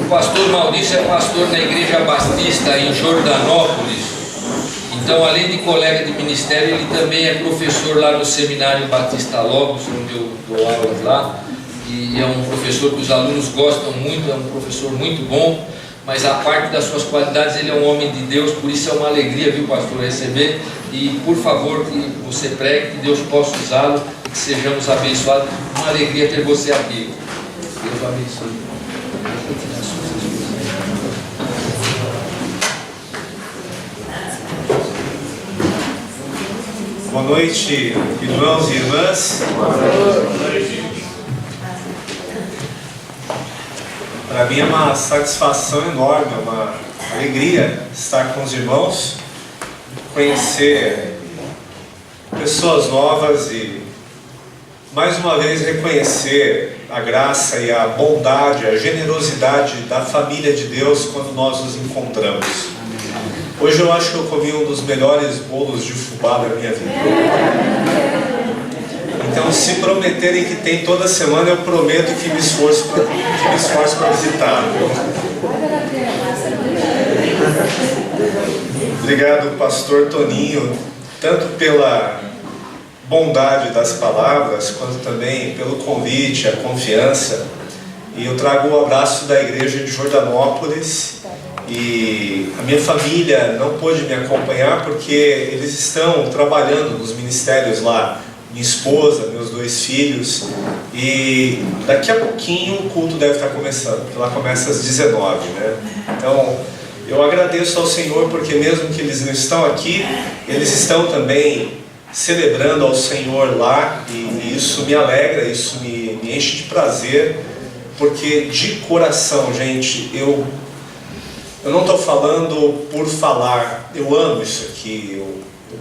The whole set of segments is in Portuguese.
O pastor Maurício é pastor na Igreja Batista em Jordanópolis. Então, além de colega de ministério, ele também é professor lá no Seminário Batista Logos, onde eu dou aulas lá. E é um professor que os alunos gostam muito, é um professor muito bom. Mas a parte das suas qualidades, ele é um homem de Deus, por isso é uma alegria, viu, pastor, receber. E por favor, que você pregue, que Deus possa usá-lo e que sejamos abençoados. Uma alegria ter você aqui. Deus abençoe. Boa noite, irmãos e irmãs. Boa noite. Para mim é uma satisfação enorme, uma alegria estar com os irmãos, conhecer pessoas novas e mais uma vez reconhecer a graça e a bondade, a generosidade da família de Deus quando nós nos encontramos. Hoje eu acho que eu comi um dos melhores bolos de fubá da minha vida. Então, se prometerem que tem toda semana, eu prometo que me esforço para visitar. Obrigado, pastor Toninho, tanto pela bondade das palavras, quanto também pelo convite, a confiança. E eu trago o abraço da igreja de Jordanópolis. E a minha família não pôde me acompanhar porque eles estão trabalhando nos ministérios lá. Minha esposa, meus 2 filhos. E daqui a pouquinho o culto deve estar começando, porque lá começa às 19, né? Então, eu agradeço ao Senhor porque mesmo que eles não estão aqui, eles estão também celebrando ao Senhor lá. E isso me alegra, isso me enche de prazer. Porque de coração, gente, eu não estou falando por falar, eu amo isso aqui, eu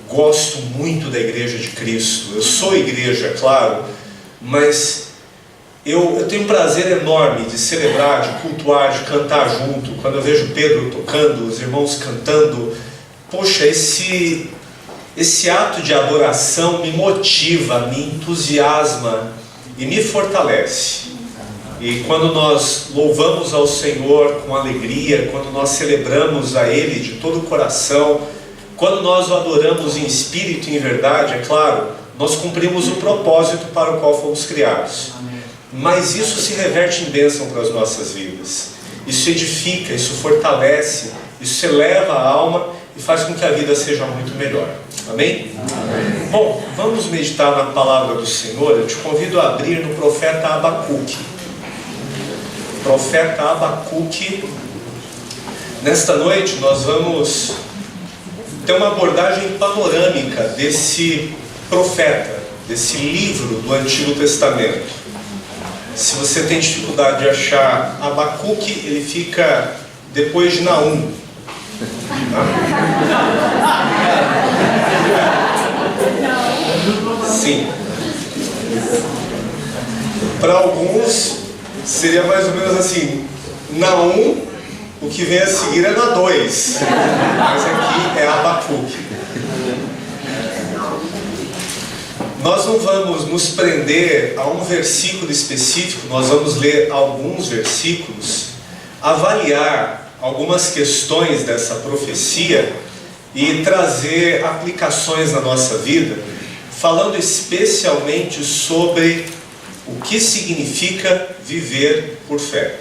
gosto muito da Igreja de Cristo, eu sou igreja, claro, mas eu tenho um prazer enorme de celebrar, de cultuar, de cantar junto. Quando eu vejo Pedro tocando, os irmãos cantando, poxa, esse ato de adoração me motiva, me entusiasma e me fortalece. E quando nós louvamos ao Senhor com alegria, quando nós celebramos a Ele de todo o coração, quando nós o adoramos em espírito e em verdade, é claro, nós cumprimos o propósito para o qual fomos criados. Mas isso se reverte em bênção para as nossas vidas. Isso edifica, isso fortalece, isso eleva a alma e faz com que a vida seja muito melhor. Amém? Amém. Bom, vamos meditar na palavra do Senhor. Eu te convido a abrir no profeta Abacuque. Profeta Abacuque. Nesta noite nós vamos ter uma abordagem panorâmica desse profeta, desse livro do Antigo Testamento. Se você tem dificuldade de achar Abacuque, ele fica depois de Naum. Sim. Para alguns seria mais ou menos assim, Naum, o que vem a seguir é na 2, mas aqui é Abacuque. Nós não vamos nos prender a um versículo específico, nós vamos ler alguns versículos, avaliar algumas questões dessa profecia e trazer aplicações na nossa vida, falando especialmente sobre o que significa viver por fé.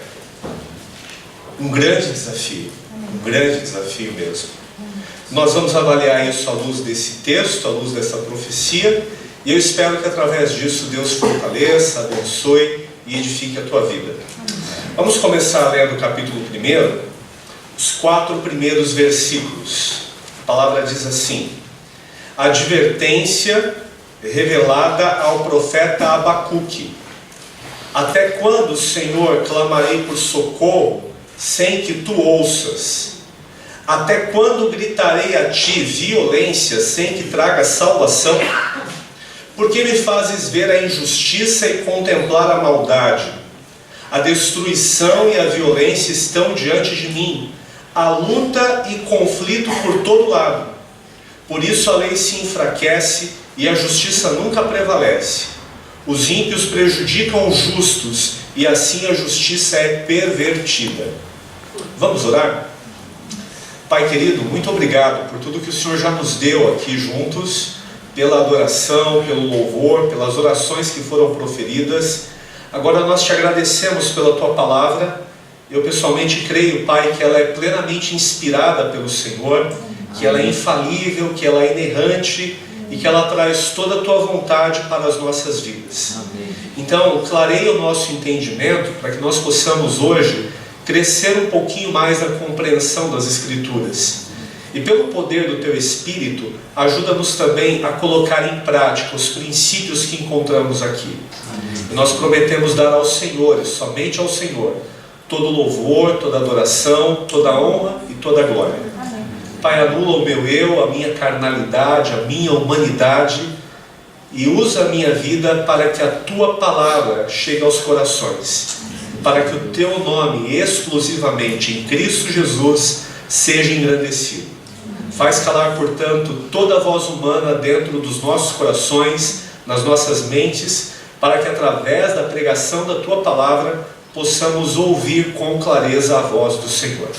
Um grande desafio mesmo. Nós vamos avaliar isso à luz desse texto, à luz dessa profecia, e eu espero que através disso Deus fortaleça, abençoe e edifique a tua vida. Vamos começar lendo o capítulo 1, os 4 primeiros versículos. A palavra diz assim: advertência revelada ao profeta Abacuque. Até quando, Senhor, clamarei por socorro sem que tu ouças? Até quando gritarei a ti violência sem que traga salvação? Por que me fazes ver a injustiça e contemplar a maldade? A destruição e a violência estão diante de mim, a luta e conflito por todo lado. Por isso a lei se enfraquece e a justiça nunca prevalece. Os ímpios prejudicam os justos e assim a justiça é pervertida. Vamos orar? Pai querido, muito obrigado por tudo que o Senhor já nos deu aqui juntos, pela adoração, pelo louvor, pelas orações que foram proferidas. Agora nós te agradecemos pela tua palavra. Eu pessoalmente creio, Pai, que ela é plenamente inspirada pelo Senhor, que ela é infalível, que ela é inerrante e que ela traz toda a tua vontade para as nossas vidas. Então, clareia o nosso entendimento para que nós possamos hoje crescer um pouquinho mais na compreensão das Escrituras. E pelo poder do teu Espírito, ajuda-nos também a colocar em prática os princípios que encontramos aqui. E nós prometemos dar ao Senhor, e somente ao Senhor, todo louvor, toda adoração, toda honra e toda glória. Pai, anula o meu eu, a minha carnalidade, a minha humanidade, e usa a minha vida para que a tua palavra chegue aos corações, para que o teu nome exclusivamente em Cristo Jesus seja engrandecido. Faz calar, portanto, toda a voz humana dentro dos nossos corações, nas nossas mentes, para que através da pregação da tua palavra possamos ouvir com clareza a voz do Senhor.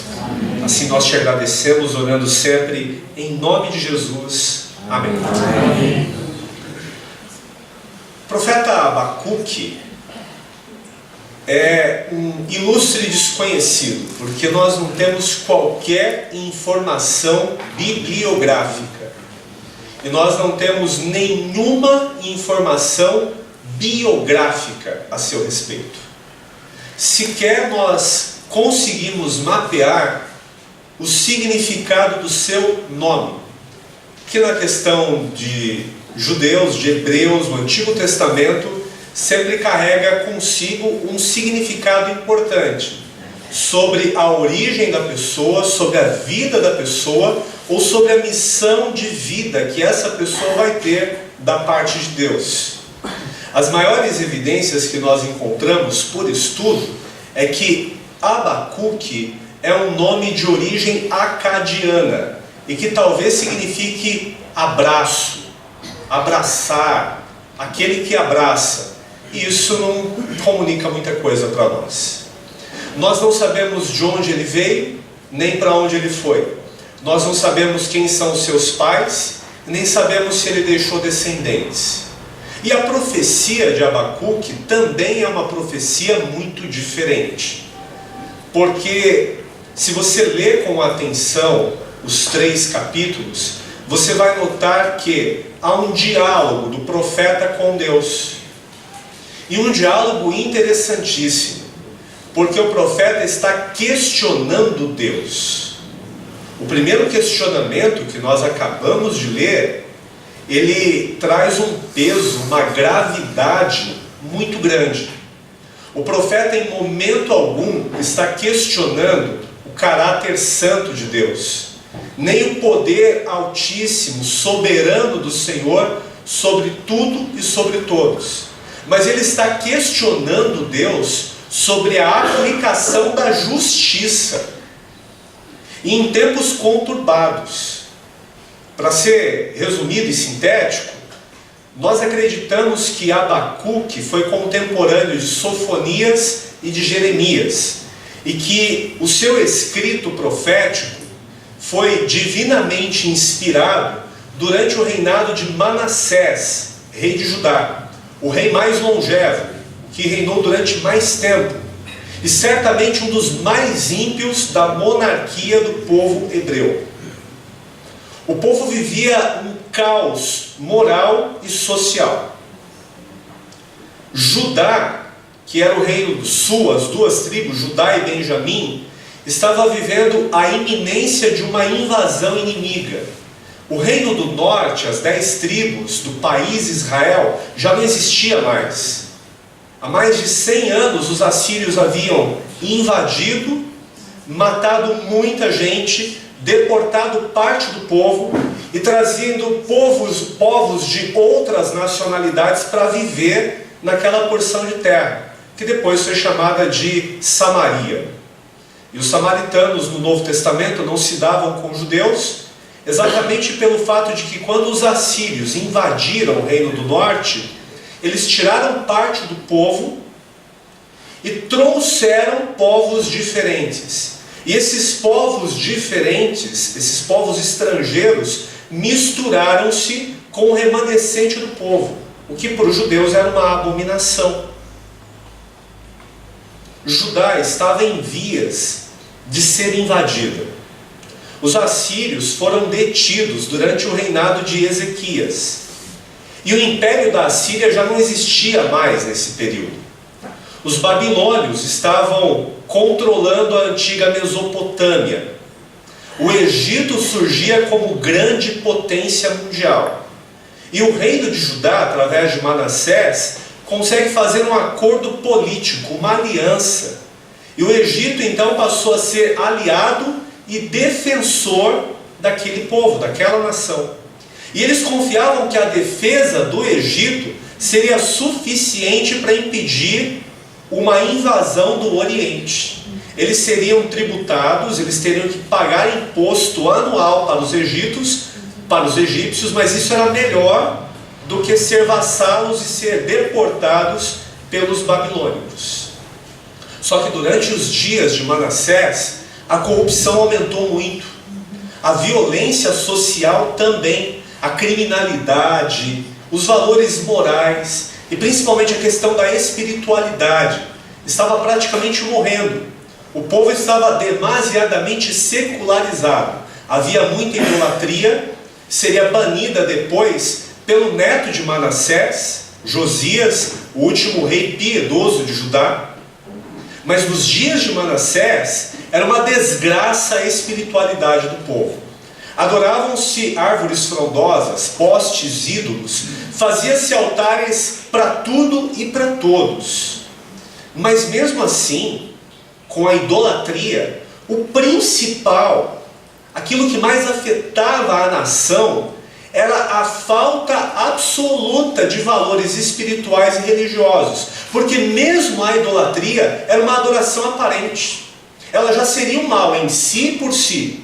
Assim nós te agradecemos, orando sempre em nome de Jesus. Amém. O profeta Abacuque é um ilustre desconhecido, porque nós não temos qualquer informação bibliográfica e nós não temos nenhuma informação biográfica a seu respeito. Sequer nós conseguimos mapear o significado do seu nome, que na questão de judeus, de hebreus, no Antigo Testamento, sempre carrega consigo um significado importante sobre a origem da pessoa, sobre a vida da pessoa, ou sobre a missão de vida que essa pessoa vai ter da parte de Deus. As maiores evidências que nós encontramos por estudo é que Abacuque é um nome de origem acadiana e que talvez signifique abraço, abraçar, aquele que abraça. E isso não comunica muita coisa para nós. Nós não sabemos de onde ele veio, nem para onde ele foi. Nós não sabemos quem são os seus pais, nem sabemos se ele deixou descendentes. E a profecia de Abacuque também é uma profecia muito diferente. Porque se você ler com atenção os 3 capítulos, você vai notar que há um diálogo do profeta com Deus. E um diálogo interessantíssimo, porque o profeta está questionando Deus. O primeiro questionamento que nós acabamos de ler, ele traz um peso, uma gravidade muito grande. O profeta em momento algum está questionando o caráter santo de Deus, nem o poder altíssimo, soberano do Senhor sobre tudo e sobre todos. Mas ele está questionando Deus sobre a aplicação da justiça. E em tempos conturbados, para ser resumido e sintético, nós acreditamos que Abacuque foi contemporâneo de Sofonias e de Jeremias, e que o seu escrito profético foi divinamente inspirado durante o reinado de Manassés, rei de Judá, o rei mais longevo, que reinou durante mais tempo, e certamente um dos mais ímpios da monarquia do povo hebreu. O povo vivia um caos moral e social. Judá, que era o reino do sul, as 2 tribos, Judá e Benjamim, estava vivendo a iminência de uma invasão inimiga. O reino do norte, as 10 tribos do país Israel, já não existia mais. Há mais de 100 anos os assírios haviam invadido, matado muita gente, deportado parte do povo e trazendo povos de outras nacionalidades para viver naquela porção de terra, que depois foi chamada de Samaria. E os samaritanos no Novo Testamento não se davam com os judeus, exatamente pelo fato de que quando os assírios invadiram o reino do norte, eles tiraram parte do povo e trouxeram povos diferentes. E esses povos diferentes, esses povos estrangeiros, misturaram-se com o remanescente do povo, o que para os judeus era uma abominação. Judá estava em vias de ser invadida. Os assírios foram detidos durante o reinado de Ezequias. E o império da Assíria já não existia mais nesse período. Os babilônios estavam controlando a antiga Mesopotâmia. O Egito surgia como grande potência mundial. E o reino de Judá, através de Manassés, consegue fazer um acordo político, uma aliança. E o Egito então passou a ser aliado e defensor daquele povo, daquela nação. E eles confiavam que a defesa do Egito seria suficiente para impedir uma invasão do Oriente. Eles seriam tributados, eles teriam que pagar imposto anual para os egípcios, mas isso era melhor do que ser vassalos e ser deportados pelos babilônicos. Só que durante os dias de Manassés, a corrupção aumentou muito, a violência social também, a criminalidade, os valores morais e principalmente a questão da espiritualidade estava praticamente morrendo. O povo estava demasiadamente secularizado, havia muita idolatria, seria banida depois pelo neto de Manassés, Josias, o último rei piedoso de Judá. Mas nos dias de Manassés era uma desgraça a espiritualidade do povo. Adoravam-se árvores frondosas, postes, ídolos, fazia-se altares para tudo e para todos. Mas mesmo assim, com a idolatria, o principal, aquilo que mais afetava a nação, era a falta absoluta de valores espirituais e religiosos. Porque mesmo a idolatria era uma adoração aparente. Ela já seria um mal em si por si.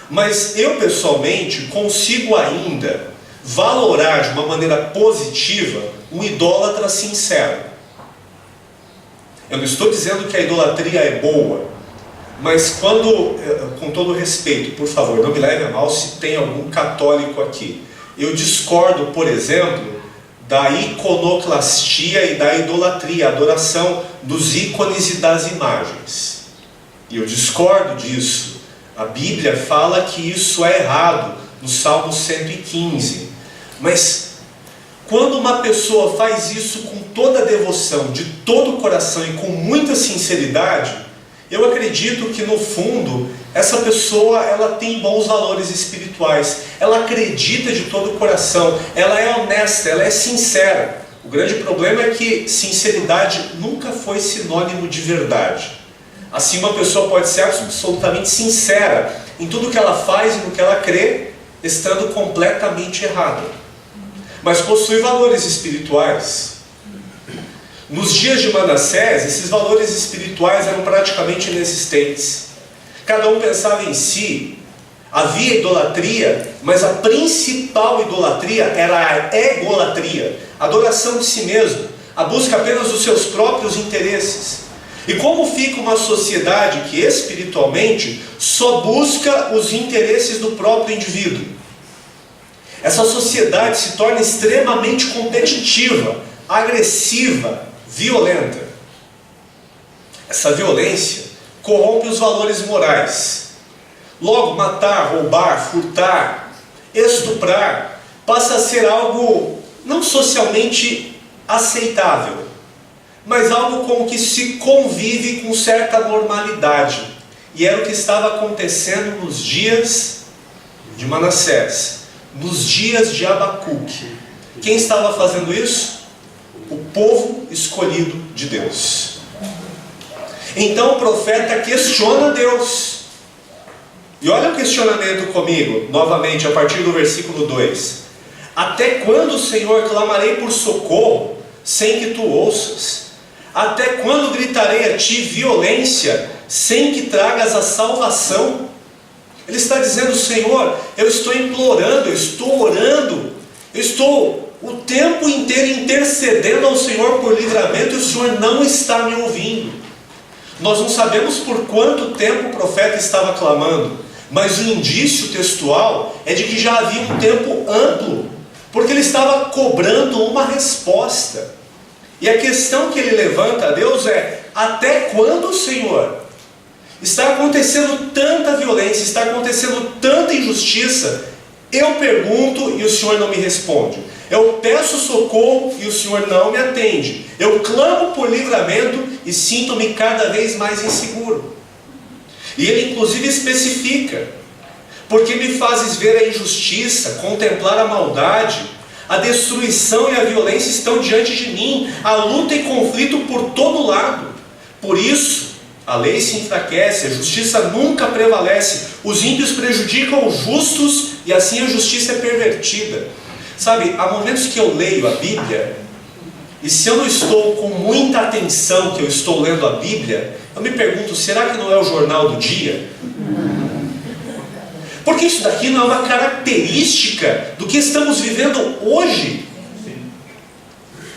Mas eu pessoalmente consigo ainda valorar de uma maneira positiva um idólatra sincero. Eu não estou dizendo que a idolatria é boa, mas quando, com todo respeito, por favor, não me leve a mal se tem algum católico aqui. Eu discordo, por exemplo, da iconoclastia e da idolatria, a adoração dos ícones e das imagens. E eu discordo disso. A Bíblia fala que isso é errado, no Salmo 115. Mas quando uma pessoa faz isso com toda a devoção, de todo o coração e com muita sinceridade, eu acredito que no fundo, essa pessoa ela tem bons valores espirituais. Ela acredita de todo o coração, ela é honesta, ela é sincera. O grande problema é que sinceridade nunca foi sinônimo de verdade. Assim, uma pessoa pode ser absolutamente sincera em tudo que ela faz e no que ela crê, estando completamente errada. Mas possui valores espirituais. Nos dias de Manassés, esses valores espirituais eram praticamente inexistentes. Cada um pensava em si. Havia idolatria, mas a principal idolatria era a egolatria, a adoração de si mesmo, a busca apenas dos seus próprios interesses. E como fica uma sociedade que espiritualmente só busca os interesses do próprio indivíduo? Essa sociedade se torna extremamente competitiva, agressiva, violenta. Essa violência corrompe os valores morais. Logo, matar, roubar, furtar, estuprar passa a ser algo não socialmente aceitável, mas algo com que se convive com certa normalidade. E era o que estava acontecendo nos dias de Manassés, nos dias de Abacuque. Quem estava fazendo isso? O povo escolhido de Deus. Então o profeta questiona Deus. E olha o questionamento comigo, novamente, a partir do versículo 2. Até quando, Senhor, clamarei por socorro, sem que tu ouças? Até quando gritarei a ti violência, sem que tragas a salvação? Ele está dizendo, Senhor, eu estou implorando, eu estou orando, eu estou o tempo inteiro intercedendo ao Senhor por livramento, e o Senhor não está me ouvindo. Nós não sabemos por quanto tempo o profeta estava clamando, mas o indício textual é de que já havia um tempo amplo, porque ele estava cobrando uma resposta. E a questão que ele levanta a Deus é: até quando, Senhor? Está acontecendo tanta violência, está acontecendo tanta injustiça. Eu pergunto e o Senhor não me responde. Eu peço socorro e o Senhor não me atende. Eu clamo por livramento e sinto-me cada vez mais inseguro. E ele inclusive especifica: porque me fazes ver a injustiça, contemplar a maldade, a destruição e a violência estão diante de mim, a luta e conflito por todo lado. Por isso, a lei se enfraquece, a justiça nunca prevalece, os ímpios prejudicam os justos e assim a justiça é pervertida. Sabe, há momentos que eu leio a Bíblia, e se eu não estou com muita atenção que eu estou lendo a Bíblia, eu me pergunto: será que não é o jornal do dia? Porque isso daqui não é uma característica do que estamos vivendo hoje.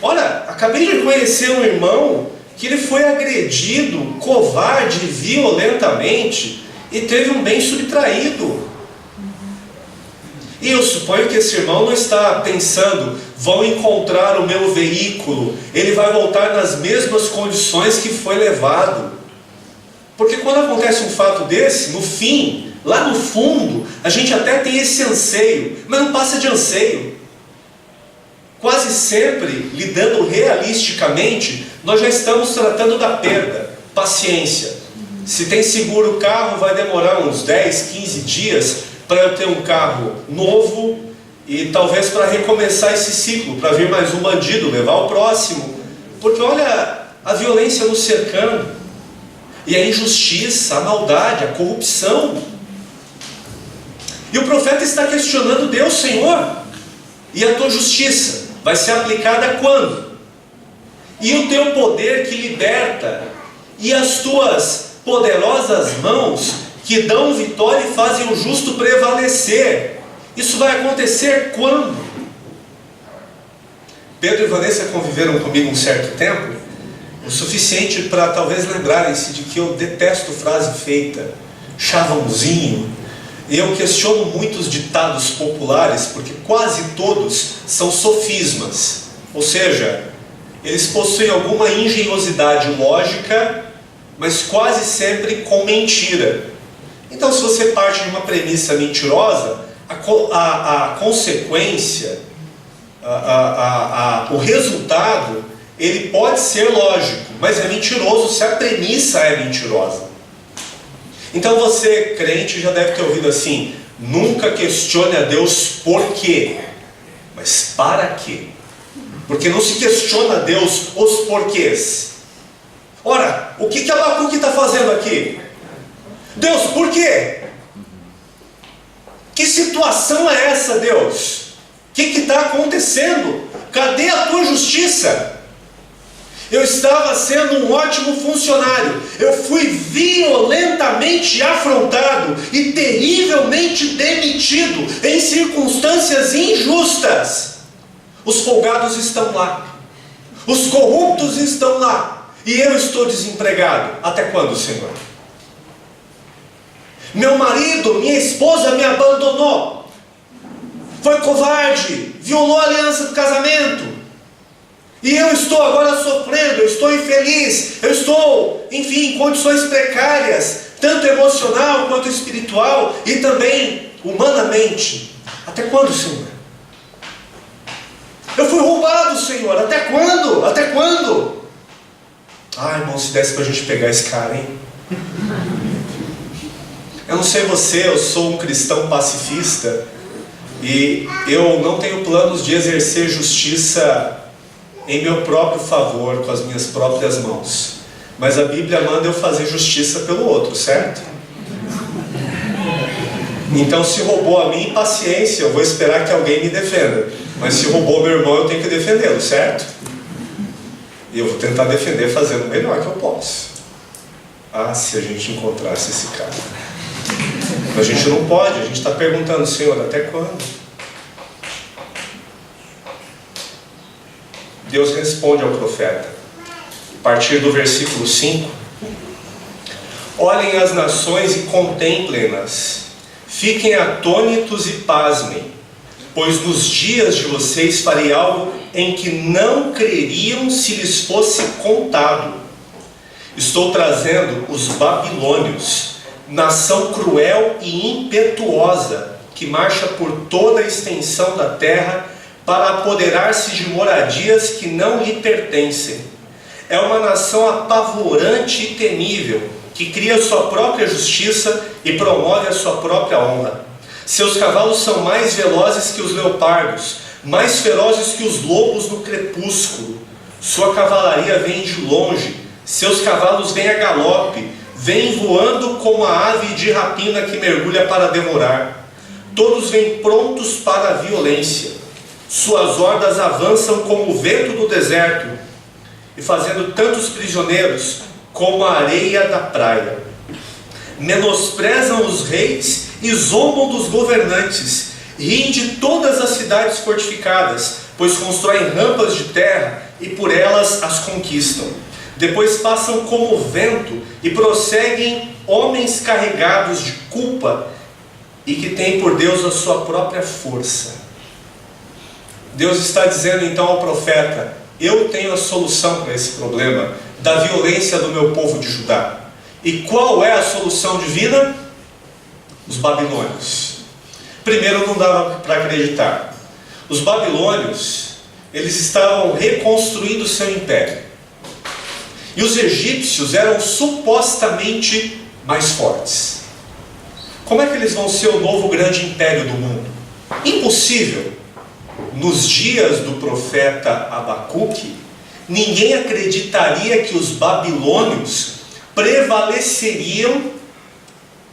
Olha, acabei de conhecer um irmão que ele foi agredido, covarde, violentamente, e teve um bem subtraído. E eu suponho que esse irmão não está pensando: vão encontrar o meu veículo, ele vai voltar nas mesmas condições que foi levado. Porque quando acontece um fato desse, no fim, lá no fundo, a gente até tem esse anseio, mas não passa de anseio. Quase sempre, lidando realisticamente, nós já estamos tratando da perda. Paciência. Se tem seguro o carro, vai demorar uns 10, 15 dias para eu ter um carro novo e talvez para recomeçar esse ciclo, para vir mais um bandido, levar o próximo. Porque olha a violência nos cercando, e a injustiça, a maldade, a corrupção. E o profeta está questionando Deus: Senhor, e a tua justiça vai ser aplicada quando? E o teu poder que liberta, e as tuas poderosas mãos que dão vitória e fazem o justo prevalecer, isso vai acontecer quando? Pedro e Vanessa conviveram comigo um certo tempo, o suficiente para talvez lembrarem-se de que eu detesto frase feita, chavãozinho. E eu questiono muitos ditados populares, porque quase todos são sofismas, ou seja, eles possuem alguma engenhosidade lógica, mas quase sempre com mentira. Então, se você parte de uma premissa mentirosa, a consequência, o resultado, ele pode ser lógico, mas é mentiroso se a premissa é mentirosa. Então você, crente, já deve ter ouvido assim: nunca questione a Deus por quê, mas para quê? Porque não se questiona a Deus os porquês. Ora, o que Abacuque está fazendo aqui? Deus, por quê? Que situação é essa, Deus? O que está acontecendo? Cadê a tua justiça? Eu estava sendo um ótimo funcionário, eu fui violentamente afrontado e terrivelmente demitido em circunstâncias injustas. Os folgados estão lá, os corruptos estão lá, e eu estou desempregado. Até quando, Senhor? Meu marido, minha esposa me abandonou, foi covarde, violou a aliança do casamento. E eu estou agora sofrendo, eu estou infeliz, eu estou, enfim, em condições precárias, tanto emocional quanto espiritual e também humanamente. Até quando, Senhor? Eu fui roubado, Senhor, até quando? Até quando? Ai, irmão, se desse para a gente pegar esse cara, hein? Eu não sei você, eu sou um cristão pacifista e eu não tenho planos de exercer justiça em meu próprio favor, com as minhas próprias mãos. Mas a Bíblia manda eu fazer justiça pelo outro, certo? Então, se roubou a mim, paciência, eu vou esperar que alguém me defenda. Mas se roubou meu irmão, eu tenho que defendê-lo, certo? E eu vou tentar defender fazendo o melhor que eu posso. Ah, se a gente encontrasse esse cara. Mas a gente não pode, a gente está perguntando: Senhor, até quando? Deus responde ao profeta, a partir do versículo 5, Olhem as nações e contemplem-nas. Fiquem atônitos e pasmem, pois nos dias de vocês farei algo em que não creriam se lhes fosse contado. Estou trazendo os babilônios, nação cruel e impetuosa, que marcha por toda a extensão da terra para apoderar-se de moradias que não lhe pertencem. É uma nação apavorante e temível, que cria sua própria justiça e promove a sua própria honra. Seus cavalos são mais velozes que os leopardos, mais ferozes que os lobos no crepúsculo. Sua cavalaria vem de longe, seus cavalos vêm a galope, vêm voando como a ave de rapina que mergulha para devorar. Todos vêm prontos para a violência. Suas hordas avançam como o vento do deserto, e fazendo tantos prisioneiros como a areia da praia. Menosprezam os reis e zombam dos governantes, riem de todas as cidades fortificadas, pois constroem rampas de terra e por elas as conquistam. Depois passam como vento e prosseguem homens carregados de culpa e que têm por Deus a sua própria força. Deus está dizendo então ao profeta: eu tenho a solução para esse problema da violência do meu povo de Judá. E qual é a solução divina? Os babilônios. Primeiro, não dava para acreditar. Os babilônios, eles estavam reconstruindo seu império. E os egípcios eram supostamente mais fortes. Como é que eles vão ser o novo grande império do mundo? Impossível. Nos dias do profeta Abacuque, ninguém acreditaria que os babilônios prevaleceriam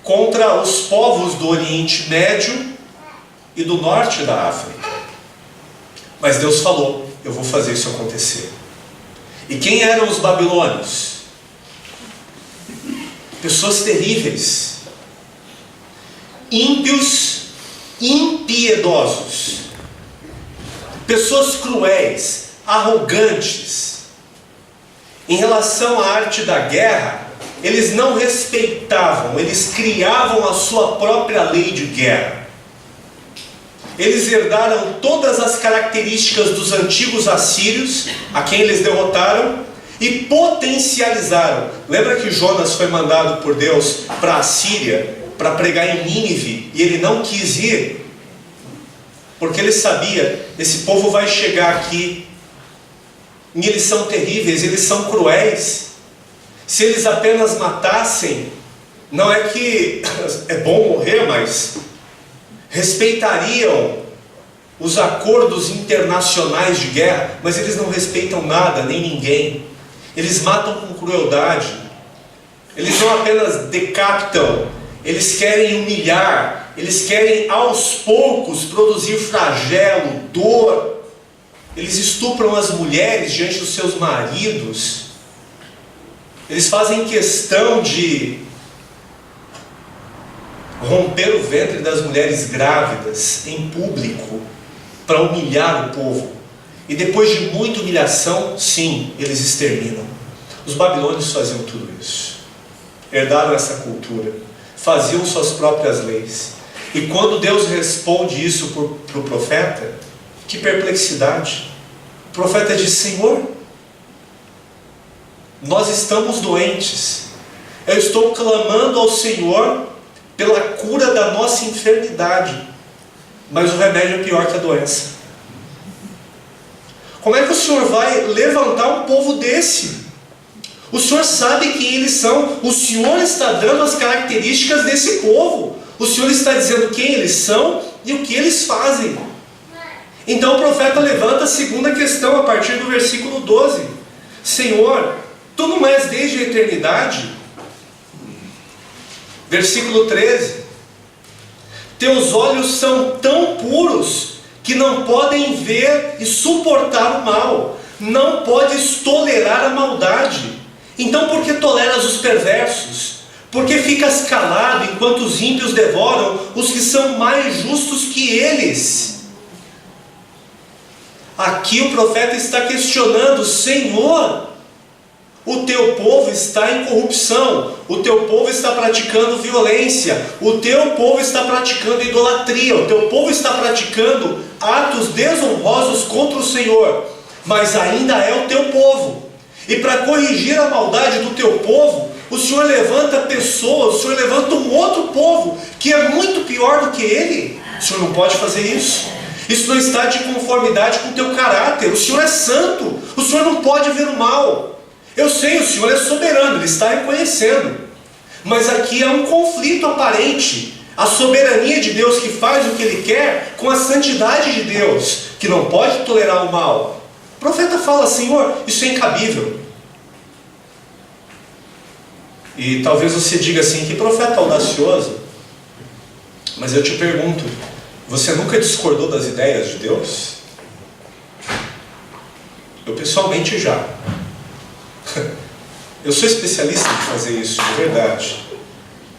contra os povos do Oriente Médio e do norte da África. Mas Deus falou: eu vou fazer isso acontecer. E quem eram os babilônios? Pessoas terríveis, ímpios, impiedosos, pessoas cruéis, arrogantes. Em relação à arte da guerra, eles não respeitavam, eles criavam a sua própria lei de guerra. Eles herdaram todas as características dos antigos assírios, a quem eles derrotaram, e potencializaram. Lembra que Jonas foi mandado por Deus para a Síria, para pregar em Nínive, e ele não quis ir? Porque ele sabia: esse povo vai chegar aqui, e eles são terríveis, eles são cruéis. Se eles apenas matassem, não é que é bom morrer, mas respeitariam os acordos internacionais de guerra, mas eles não respeitam nada, nem ninguém. Eles matam com crueldade. Eles não apenas decapitam, eles querem humilhar, eles querem aos poucos produzir flagelo, dor. Eles estupram as mulheres diante dos seus maridos. Eles fazem questão de romper o ventre das mulheres grávidas em público para humilhar o povo. E depois de muita humilhação, sim, eles exterminam. Os babilônios faziam tudo isso. Herdaram essa cultura. Faziam suas próprias leis. E quando Deus responde isso para o profeta, que perplexidade. O profeta diz: Senhor, nós estamos doentes. Eu estou clamando ao Senhor pela cura da nossa enfermidade, mas o remédio é pior que a doença. Como é que o Senhor vai levantar um povo desse? O Senhor sabe quem eles são. O Senhor está dando as características desse povo. O Senhor está dizendo quem eles são e o que eles fazem. Então o profeta levanta a segunda questão a partir do versículo 12. Senhor, Tu não és desde a eternidade? Versículo 13. Teus olhos são tão puros que não podem ver e suportar o mal. Não podes tolerar a maldade. Então por que toleras os perversos? Por que ficas calado enquanto os ímpios devoram os que são mais justos que eles? Aqui o profeta está questionando: Senhor, O teu povo está em corrupção, o teu povo está praticando violência, o teu povo está praticando idolatria, o teu povo está praticando atos desonrosos contra o Senhor, mas ainda é o teu povo. E para corrigir a maldade do teu povo, o Senhor levanta pessoas, o Senhor levanta um outro povo que é muito pior do que ele. O Senhor não pode fazer isso. Isso não está de conformidade com o teu caráter. O Senhor é santo, o Senhor não pode ver o mal. Eu sei, o Senhor é soberano, Ele está reconhecendo. Mas aqui há um conflito aparente. A soberania de Deus que faz o que Ele quer com a santidade de Deus, que não pode tolerar o mal. O profeta fala, Senhor, isso é incabível. E talvez você diga assim, que profeta audacioso. Mas eu te pergunto, você nunca discordou das ideias de Deus? Eu pessoalmente já. Eu sou especialista em fazer isso, de verdade.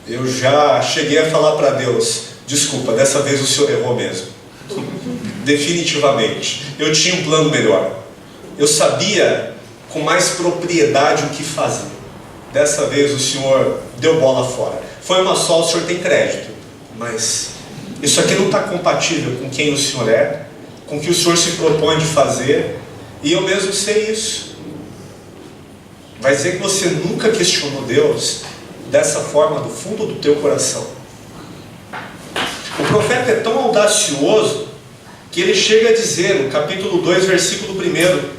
Eu já cheguei a falar para Deus, desculpa, dessa vez o Senhor errou mesmo. Definitivamente. Eu tinha um plano melhor. Eu sabia com mais propriedade o que fazer. Dessa vez o Senhor deu bola fora. Foi uma só, o Senhor tem crédito. Mas isso aqui não está compatível com quem o Senhor é, com o que o Senhor se propõe de fazer. E eu mesmo sei isso. Vai dizer que você nunca questionou Deus dessa forma, do fundo do teu coração. O profeta é tão audacioso que ele chega a dizer, no capítulo 2, versículo 1,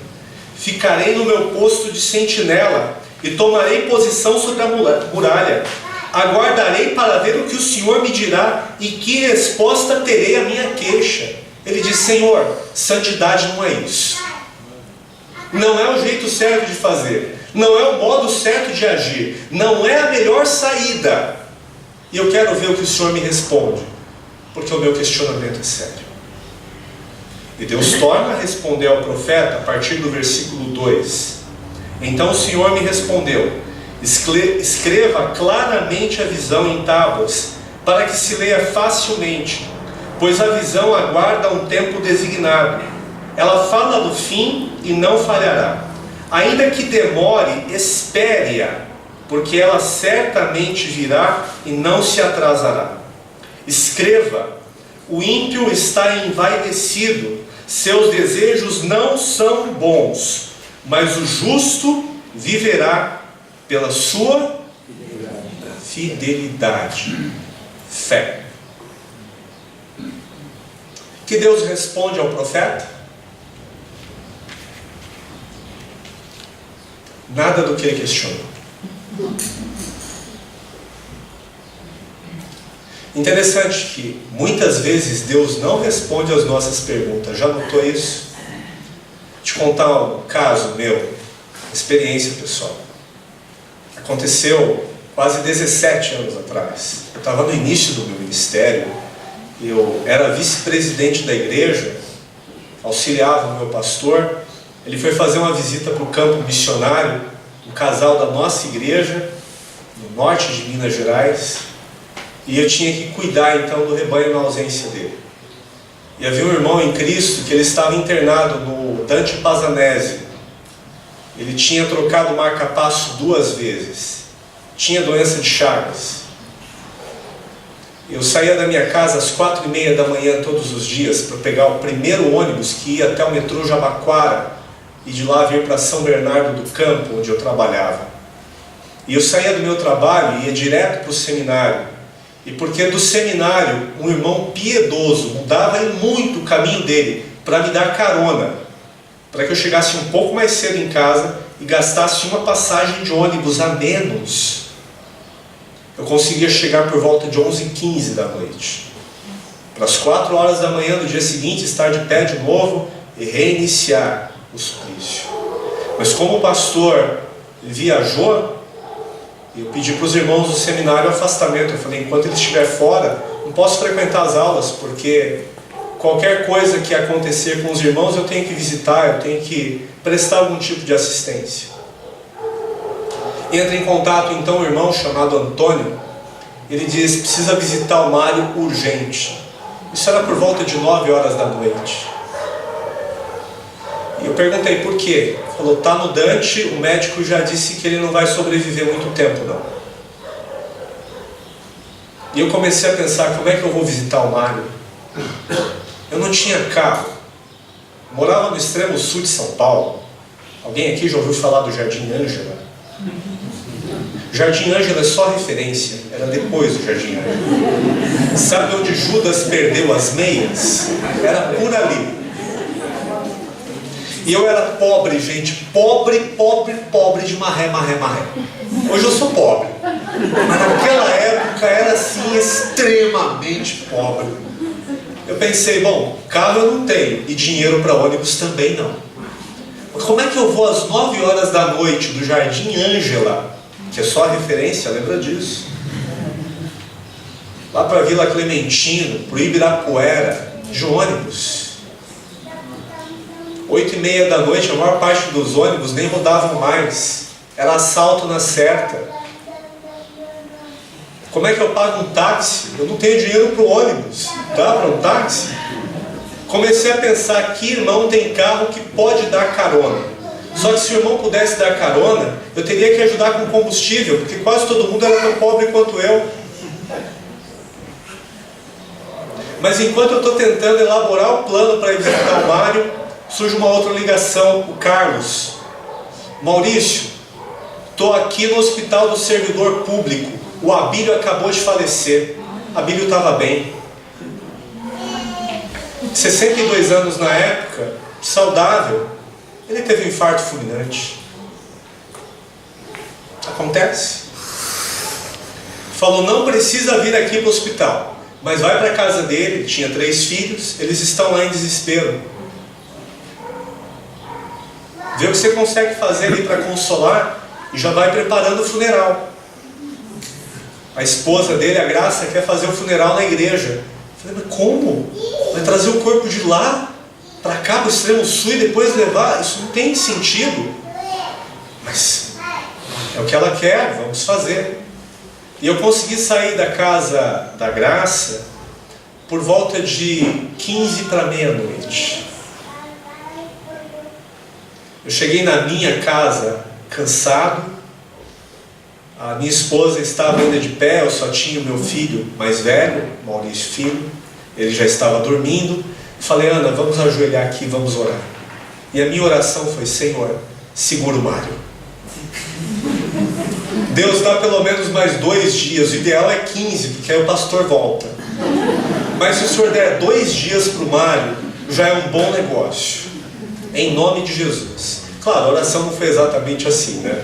ficarei no meu posto de sentinela e tomarei posição sobre a muralha. Aguardarei para ver o que o Senhor me dirá e que resposta terei à minha queixa. Ele diz, Senhor, santidade não é isso. Não é o jeito certo de fazer. Não é o modo certo de agir. Não é a melhor saída. E eu quero ver o que o Senhor me responde. Porque o meu questionamento é sério. E Deus torna a responder ao profeta a partir do versículo 2. Então o Senhor me respondeu, escreva claramente a visão em tábuas, para que se leia facilmente, pois a visão aguarda um tempo designado. Ela fala do fim e não falhará. Ainda que demore, espere-a, porque ela certamente virá e não se atrasará. Escreva, o ímpio está envaidecido, seus desejos não são bons, mas o justo viverá pela sua fidelidade, fé. Que Deus responde ao profeta? Nada do que ele questionou. Interessante que muitas vezes Deus não responde às nossas perguntas. Já notou isso? Vou te contar um caso meu, experiência pessoal. Aconteceu quase 17 anos atrás. Eu estava no início do meu ministério. Eu era vice-presidente da igreja, auxiliava o meu pastor. Ele foi fazer uma visita para o campo missionário, um casal da nossa igreja, no norte de Minas Gerais, e eu tinha que cuidar então do rebanho na ausência dele. E havia um irmão em Cristo que ele estava internado no Dante Pazanese. Ele tinha trocado o marca-passo 2 vezes, tinha doença de Chagas. Eu saía da minha casa às 4h30 da manhã todos os dias para pegar o primeiro ônibus que ia até o metrô Jabaquara e de lá vir para São Bernardo do Campo, onde eu trabalhava. E eu saía do meu trabalho e ia direto para o seminário. E porque do seminário, um irmão piedoso mudava muito o caminho dele para me dar carona, para que eu chegasse um pouco mais cedo em casa e gastasse uma passagem de ônibus a menos. Eu conseguia chegar por volta de 11h15 da noite. Para as 4 horas da manhã do dia seguinte, estar de pé de novo e reiniciar o suplício. Mas como o pastor viajou, eu pedi para os irmãos do seminário afastamento. Eu falei, enquanto ele estiver fora, não posso frequentar as aulas, porque qualquer coisa que acontecer com os irmãos, eu tenho que visitar, eu tenho que prestar algum tipo de assistência. Entra em contato então um irmão chamado Antônio. Ele diz, precisa visitar o Mário urgente. Isso era por volta de 9 horas da noite. E eu perguntei por quê. Ele falou, tá no Dante, o médico já disse que ele não vai sobreviver muito tempo não. E eu comecei a pensar, como é que eu vou visitar o Mário? Eu não tinha carro. Morava no extremo sul de São Paulo. Alguém aqui já ouviu falar do Jardim Ângela? Jardim Ângela é só referência, era depois do Jardim Ângela. Sabe onde Judas perdeu as meias? Era por ali. E eu era pobre, gente, pobre de marré. Hoje eu sou pobre, mas naquela época era assim, extremamente pobre. Eu pensei, bom, carro eu não tenho, e dinheiro para ônibus também não. Mas como é que eu vou às 9 horas da noite do Jardim Ângela, que é só referência, lembra disso? Lá para Vila Clementino, para o Ibirapuera, de ônibus. 8h30 da noite, a maior parte dos ônibus nem rodavam mais. Era assalto na certa. Como é que eu pago um táxi? Eu não tenho dinheiro para o ônibus. Dá para um táxi? Comecei a pensar que irmão tem carro que pode dar carona. Só que se o irmão pudesse dar carona, eu teria que ajudar com combustível, porque quase todo mundo era tão pobre quanto eu. Mas enquanto eu estou tentando elaborar o plano para visitar o Mário, surge uma outra ligação, o Carlos. Maurício, estou aqui no Hospital do Servidor Público. O Abílio acabou de falecer. Abílio estava bem. 62 anos na época, saudável. Ele teve um infarto fulminante. Acontece. Falou, não precisa vir aqui para o hospital, mas vai para a casa dele, tinha 3 filhos, eles estão lá em desespero. Vê o que você consegue fazer ali para consolar e já vai preparando o funeral. A esposa dele, a Graça, quer fazer o funeral na igreja. Eu falei, mas como? Vai trazer o corpo de lá para cá, para o extremo sul, e depois levar? Isso não tem sentido. Mas é o que ela quer, vamos fazer. E eu consegui sair da casa da Graça por volta de 15 para meia-noite. Eu cheguei na minha casa cansado. A minha esposa estava ainda de pé, eu só tinha o meu filho mais velho, Maurício Filho. Ele já estava dormindo. Falei, Ana, vamos ajoelhar aqui, vamos orar. E a minha oração foi, Senhor, segura o Mário. Deus dá pelo menos mais 2 dias, o ideal é 15, porque aí o pastor volta. Mas se o Senhor der 2 dias para o Mário, já é um bom negócio. Em nome de Jesus. Claro, a oração não foi exatamente assim, né?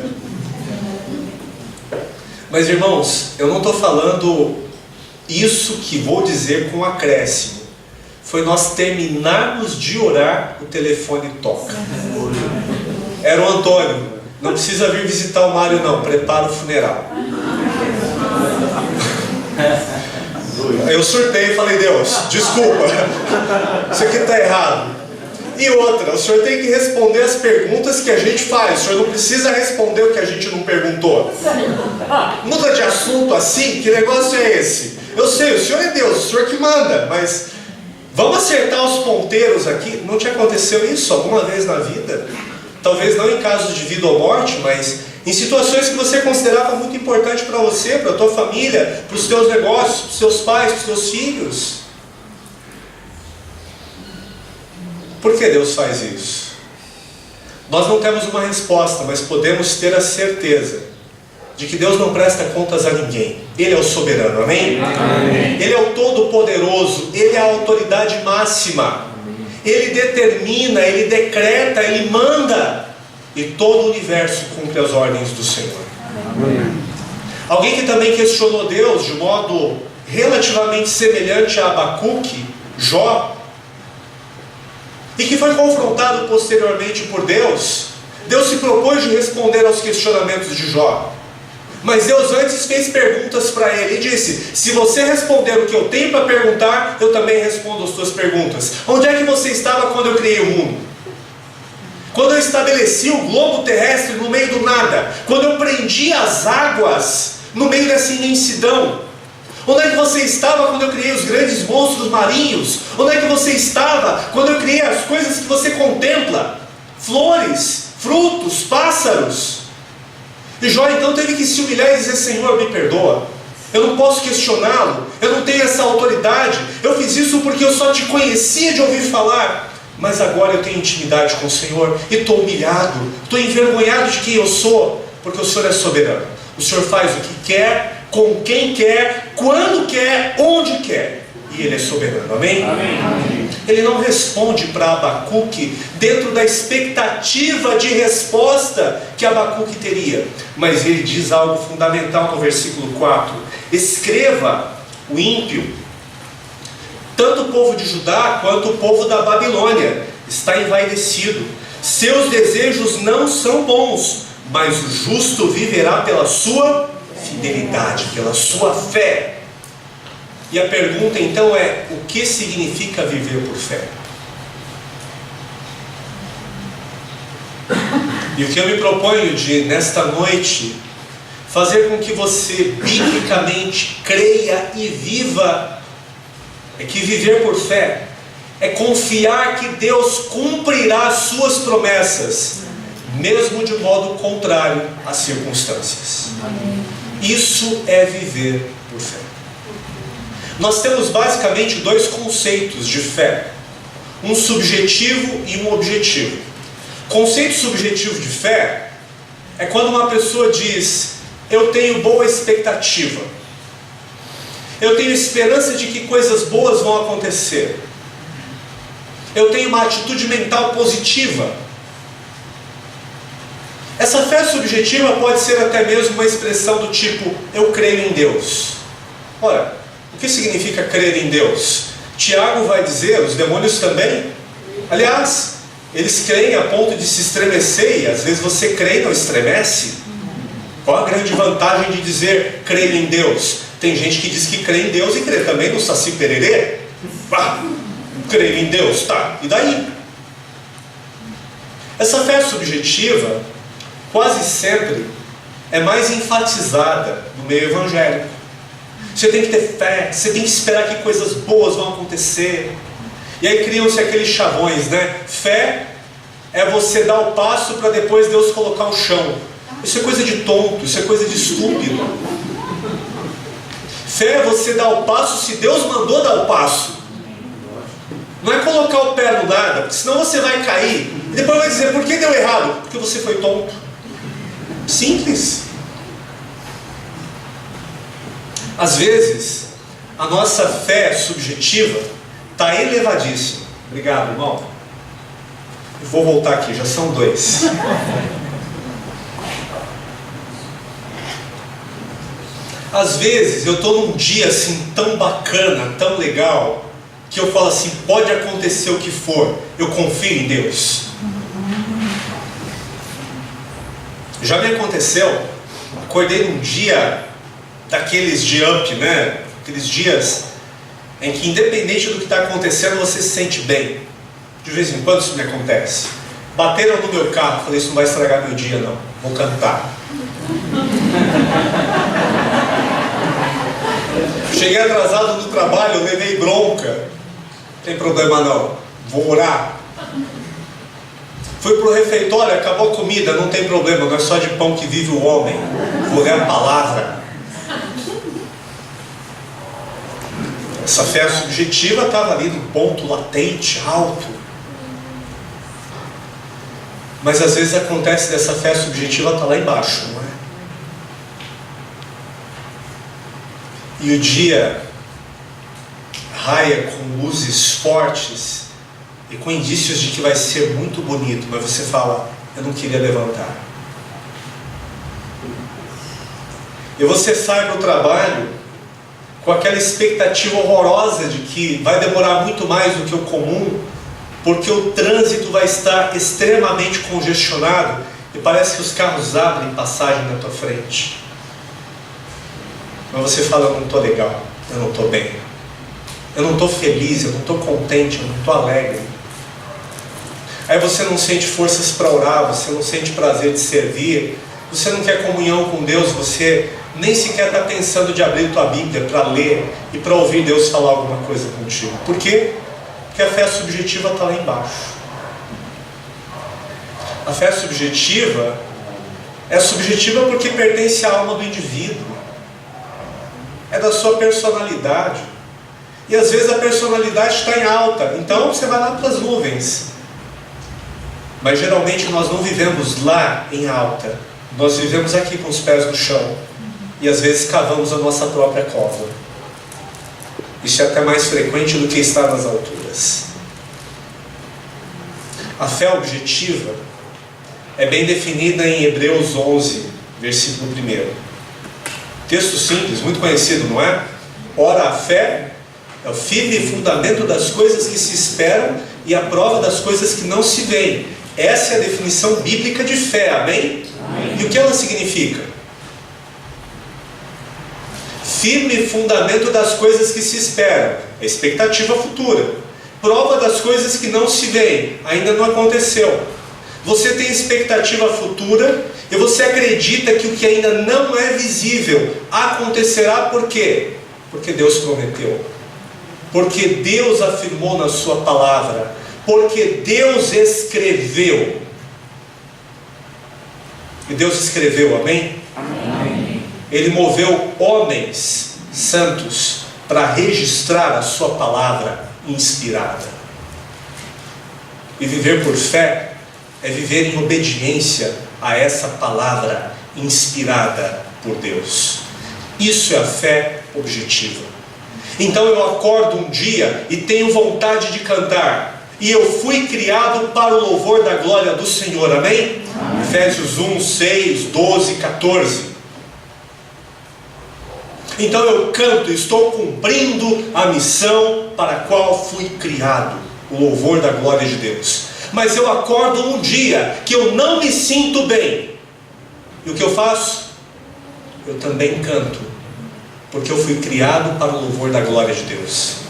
Mas irmãos, eu não estou falando isso que vou dizer com acréscimo. Foi nós terminarmos de orar, o telefone toca. Era o Antônio. Não precisa vir visitar o Mário não, prepara o funeral. Eu surtei e falei, Deus, desculpa, isso aqui está errado. E outra, o senhor tem que responder as perguntas que a gente faz. O senhor não precisa responder o que a gente não perguntou. Muda de assunto assim? Que negócio é esse? Eu sei, o senhor é Deus, o senhor que manda, mas vamos acertar os ponteiros aqui. Não te aconteceu isso alguma vez na vida? Talvez não em casos de vida ou morte, mas em situações que você considerava muito importante para você, para a tua família, para os teus negócios, para os teus pais, para os teus filhos. Por que Deus faz isso? Nós não temos uma resposta, mas podemos ter a certeza de que Deus não presta contas a ninguém. Ele é o soberano, amém? Amém. Ele é o todo-poderoso, Ele é a autoridade máxima. Ele determina, Ele decreta, Ele manda. E todo o universo cumpre as ordens do Senhor. Amém. Alguém que também questionou Deus de modo relativamente semelhante a Abacuque, Jó, e que foi confrontado posteriormente por Deus. Deus se propôs de responder aos questionamentos de Jó. Mas Deus antes fez perguntas para ele e disse, se você responder o que eu tenho para perguntar, eu também respondo as suas perguntas. Onde é que você estava quando eu criei o mundo? Quando eu estabeleci o globo terrestre no meio do nada? Quando eu prendi as águas no meio dessa imensidão? Onde é que você estava quando eu criei os grandes monstros marinhos? Onde é que você estava quando eu criei as coisas que você contempla? flores, frutos, pássaros. E Jó então teve que se humilhar e dizer: Senhor, me perdoa, eu não posso questioná-lo, eu não tenho essa autoridade, eu fiz isso porque eu só te conhecia de ouvir falar, mas agora eu tenho intimidade com o Senhor e estou humilhado, estou envergonhado de quem eu sou, porque o Senhor é soberano. O Senhor faz o que quer, com quem quer, quando quer, onde quer, e Ele é soberano. Amém? Amém. Ele não responde para Abacuque dentro da expectativa de resposta que Abacuque teria, mas ele diz algo fundamental no versículo 4: escreva o ímpio, tanto o povo de Judá quanto o povo da Babilônia está envaidecido, seus desejos não são bons, mas o justo viverá pela sua fidelidade, pela sua fé. E a pergunta então é: o que significa viver por fé? E o que eu me proponho de, nesta noite, fazer com que você biblicamente creia e viva, é que viver por fé é confiar que Deus cumprirá as suas promessas, mesmo de modo contrário às circunstâncias. Isso é viver por fé. Nós temos basicamente dois conceitos de fé: um subjetivo e um objetivo. Conceito subjetivo de fé é quando uma pessoa diz: eu tenho boa expectativa, eu tenho esperança de que coisas boas vão acontecer, eu tenho uma atitude mental positiva. Essa fé subjetiva pode ser até mesmo uma expressão do tipo: eu creio em Deus. Ora, o que significa crer em Deus? Tiago vai dizer: os demônios também. Aliás, eles creem a ponto de se estremecer, e às vezes você crê e não estremece. Qual a grande vantagem de dizer crer em Deus? Tem gente que diz que crê em Deus e crê também no Saci Pererê. Creio em Deus, tá, e daí? Essa fé subjetiva quase sempre é mais enfatizada no meio evangélico. Você tem que ter fé, você tem que esperar que coisas boas vão acontecer. E aí criam-se aqueles chavões, né? Fé é você dar o passo para depois Deus colocar o chão. Isso é coisa de tonto, isso é coisa de estúpido. Fé é você dar o passo se Deus mandou dar o passo. Não é colocar o pé no nada, porque senão você vai cair e depois vai dizer: por que deu errado? Porque você foi tonto. Simples. Às vezes, a nossa fé subjetiva está elevadíssima. Obrigado, irmão. Eu vou voltar aqui, já são 2. Às vezes, eu estou num dia assim tão bacana, tão legal, que eu falo assim: pode acontecer o que for, eu confio em Deus. Já me aconteceu, acordei num dia daqueles de up, né? Aqueles dias em que, independente do que está acontecendo, você se sente bem. De vez em quando isso me acontece. Bateram no meu carro, falei: isso não vai estragar meu dia não, vou cantar. Cheguei atrasado no trabalho, levei bronca, não tem problema não, vou orar. Fui para o refeitório, acabou a comida, não tem problema, não é só de pão que vive o homem, vou ler a palavra. Essa fé subjetiva estava ali num ponto latente, alto. Mas às vezes acontece dessa fé subjetiva estar lá embaixo, não é? E o dia raia com luzes fortes e com indícios de que vai ser muito bonito, mas você fala: eu não queria levantar. E você sai para o trabalho com aquela expectativa horrorosa de que vai demorar muito mais do que o comum, porque o trânsito vai estar extremamente congestionado e parece que os carros abrem passagem na tua frente. Mas você fala: eu não estou legal, eu não estou bem, eu não estou feliz, eu não estou contente, eu não estou alegre. Aí você não sente forças para orar, você não sente prazer de servir, você não quer comunhão com Deus, você nem sequer está pensando de abrir tua Bíblia para ler e para ouvir Deus falar alguma coisa contigo. Por quê? Porque a fé subjetiva está lá embaixo. A fé subjetiva é subjetiva porque pertence à alma do indivíduo, é da sua personalidade, e às vezes a personalidade está em alta, então você vai lá para as nuvens, mas geralmente nós não vivemos lá em alta, nós vivemos aqui com os pés no chão, e às vezes cavamos a nossa própria cova. Isso é até mais frequente do que estar nas alturas. A fé objetiva é bem definida em Hebreus 11, versículo 1. Texto simples, muito conhecido, não é? Ora, a fé é o firme fundamento das coisas que se esperam e a prova das coisas que não se veem. Essa é a definição bíblica de fé, amém? Amém. E o que ela significa? Firme fundamento das coisas que se esperam, a expectativa futura. Prova das coisas que não se veem, ainda não aconteceu. Você tem expectativa futura e você acredita que o que ainda não é visível acontecerá por quê? Porque Deus prometeu. Porque Deus afirmou na sua palavra. Porque Deus escreveu. E Deus escreveu, amém? Amém. Ele moveu homens santos para registrar a sua palavra inspirada. E viver por fé é viver em obediência a essa palavra inspirada por Deus. Isso é a fé objetiva. Então eu acordo um dia e tenho vontade de cantar, e eu fui criado para o louvor da glória do Senhor, amém? Amém. Efésios 1, 6, 12, 14. Então eu canto, estou cumprindo a missão para a qual fui criado, o louvor da glória de Deus. Mas eu acordo um dia que eu não me sinto bem, e o que eu faço? Eu também canto, porque eu fui criado para o louvor da glória de Deus.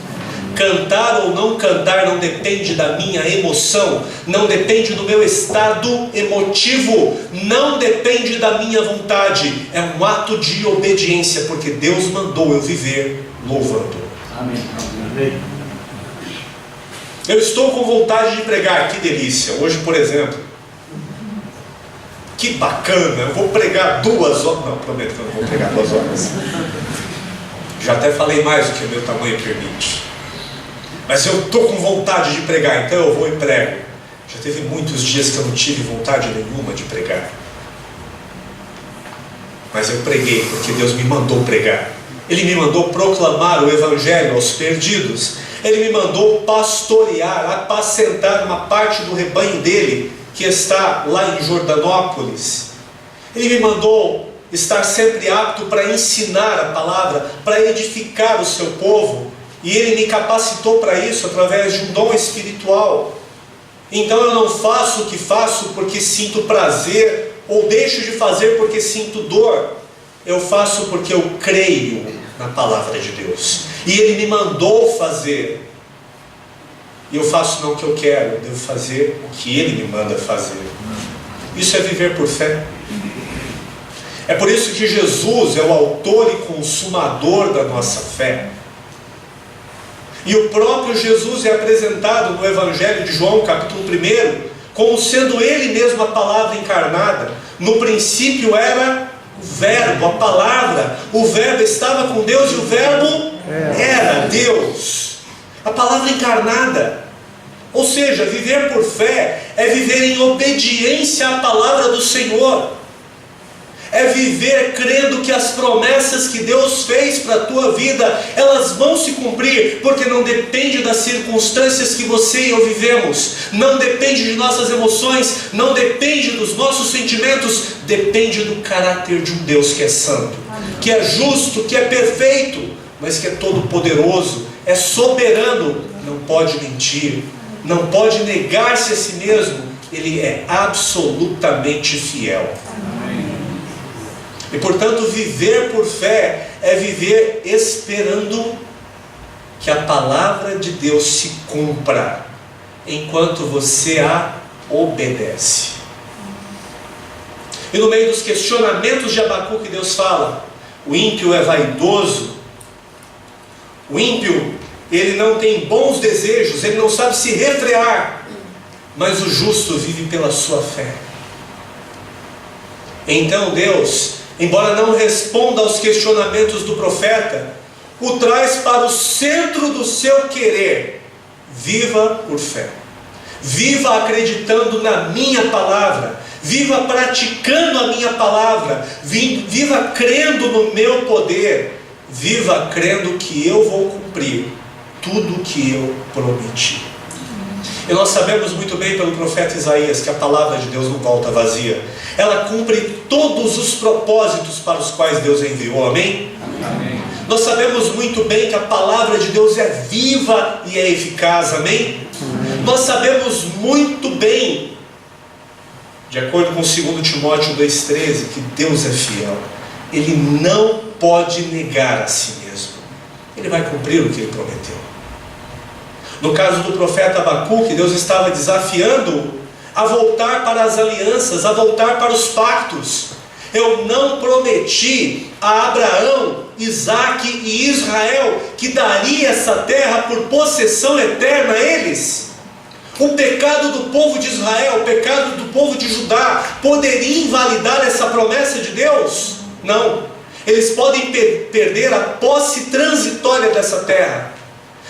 Cantar ou não cantar não depende da minha emoção, não depende do meu estado emotivo, não depende da minha vontade, é um ato de obediência, porque Deus mandou eu viver louvando. Amém. Eu estou com vontade de pregar, que delícia. Hoje, por exemplo, que bacana, eu vou pregar 2 horas. Não, prometo que eu não vou pregar 2 horas. Já até falei mais do que o meu tamanho permite. Mas eu estou com vontade de pregar, então eu vou e prego. Já teve muitos dias que eu não tive vontade nenhuma de pregar. Mas eu preguei, porque Deus me mandou pregar. Ele me mandou proclamar o Evangelho aos perdidos. Ele me mandou pastorear, apacentar uma parte do rebanho dele, que está lá em Jordanópolis. Ele me mandou estar sempre apto para ensinar a palavra, para edificar o seu povo. E Ele me capacitou para isso através de um dom espiritual. Então eu não faço o que faço porque sinto prazer, ou deixo de fazer porque sinto dor. Eu faço porque eu creio na palavra de Deus. E Ele me mandou fazer. E eu faço não o que eu quero, eu devo fazer o que Ele me manda fazer. Isso é viver por fé. É por isso que Jesus é o autor e consumador da nossa fé. E o próprio Jesus é apresentado no Evangelho de João, capítulo 1, como sendo Ele mesmo a palavra encarnada. No princípio era o Verbo, a palavra. O Verbo estava com Deus e o Verbo era Deus. A palavra encarnada. Ou seja, viver por fé é viver em obediência à palavra do Senhor. É viver crendo que as promessas que Deus fez para a tua vida, elas vão se cumprir, porque não depende das circunstâncias que você e eu vivemos, não depende de nossas emoções, não depende dos nossos sentimentos, depende do caráter de um Deus que é santo, que é justo, que é perfeito, mas que é todo poderoso, é soberano, não pode mentir, não pode negar-se a si mesmo, Ele é absolutamente fiel. E portanto viver por fé é viver esperando que a palavra de Deus se cumpra, enquanto você a obedece. E no meio dos questionamentos de Abacuque, Deus fala: o ímpio é vaidoso, o ímpio, ele não tem bons desejos, ele não sabe se refrear, mas o justo vive pela sua fé. Então Deus, embora não responda aos questionamentos do profeta, o traz para o centro do seu querer. Viva por fé. Viva acreditando na minha palavra. Viva praticando a minha palavra. Viva crendo no meu poder. Viva crendo que eu vou cumprir tudo que eu prometi. E nós sabemos muito bem pelo profeta Isaías que a palavra de Deus não volta vazia. Ela cumpre todos os propósitos para os quais Deus enviou. Amém? Amém. Nós sabemos muito bem que a palavra de Deus é viva e é eficaz. Amém? Nós sabemos muito bem, de acordo com 2 Timóteo 2,13, que Deus é fiel. Ele não pode negar a si mesmo. Ele vai cumprir o que ele prometeu. No caso do profeta Abacuque, Deus estava desafiando-o a voltar para as alianças, a voltar para os pactos. Eu não prometi a Abraão, Isaque e Israel que daria essa terra por possessão eterna a eles? O pecado do povo de Israel, o pecado do povo de Judá poderia invalidar essa promessa de Deus? Não. Eles podem perder a posse transitória dessa terra,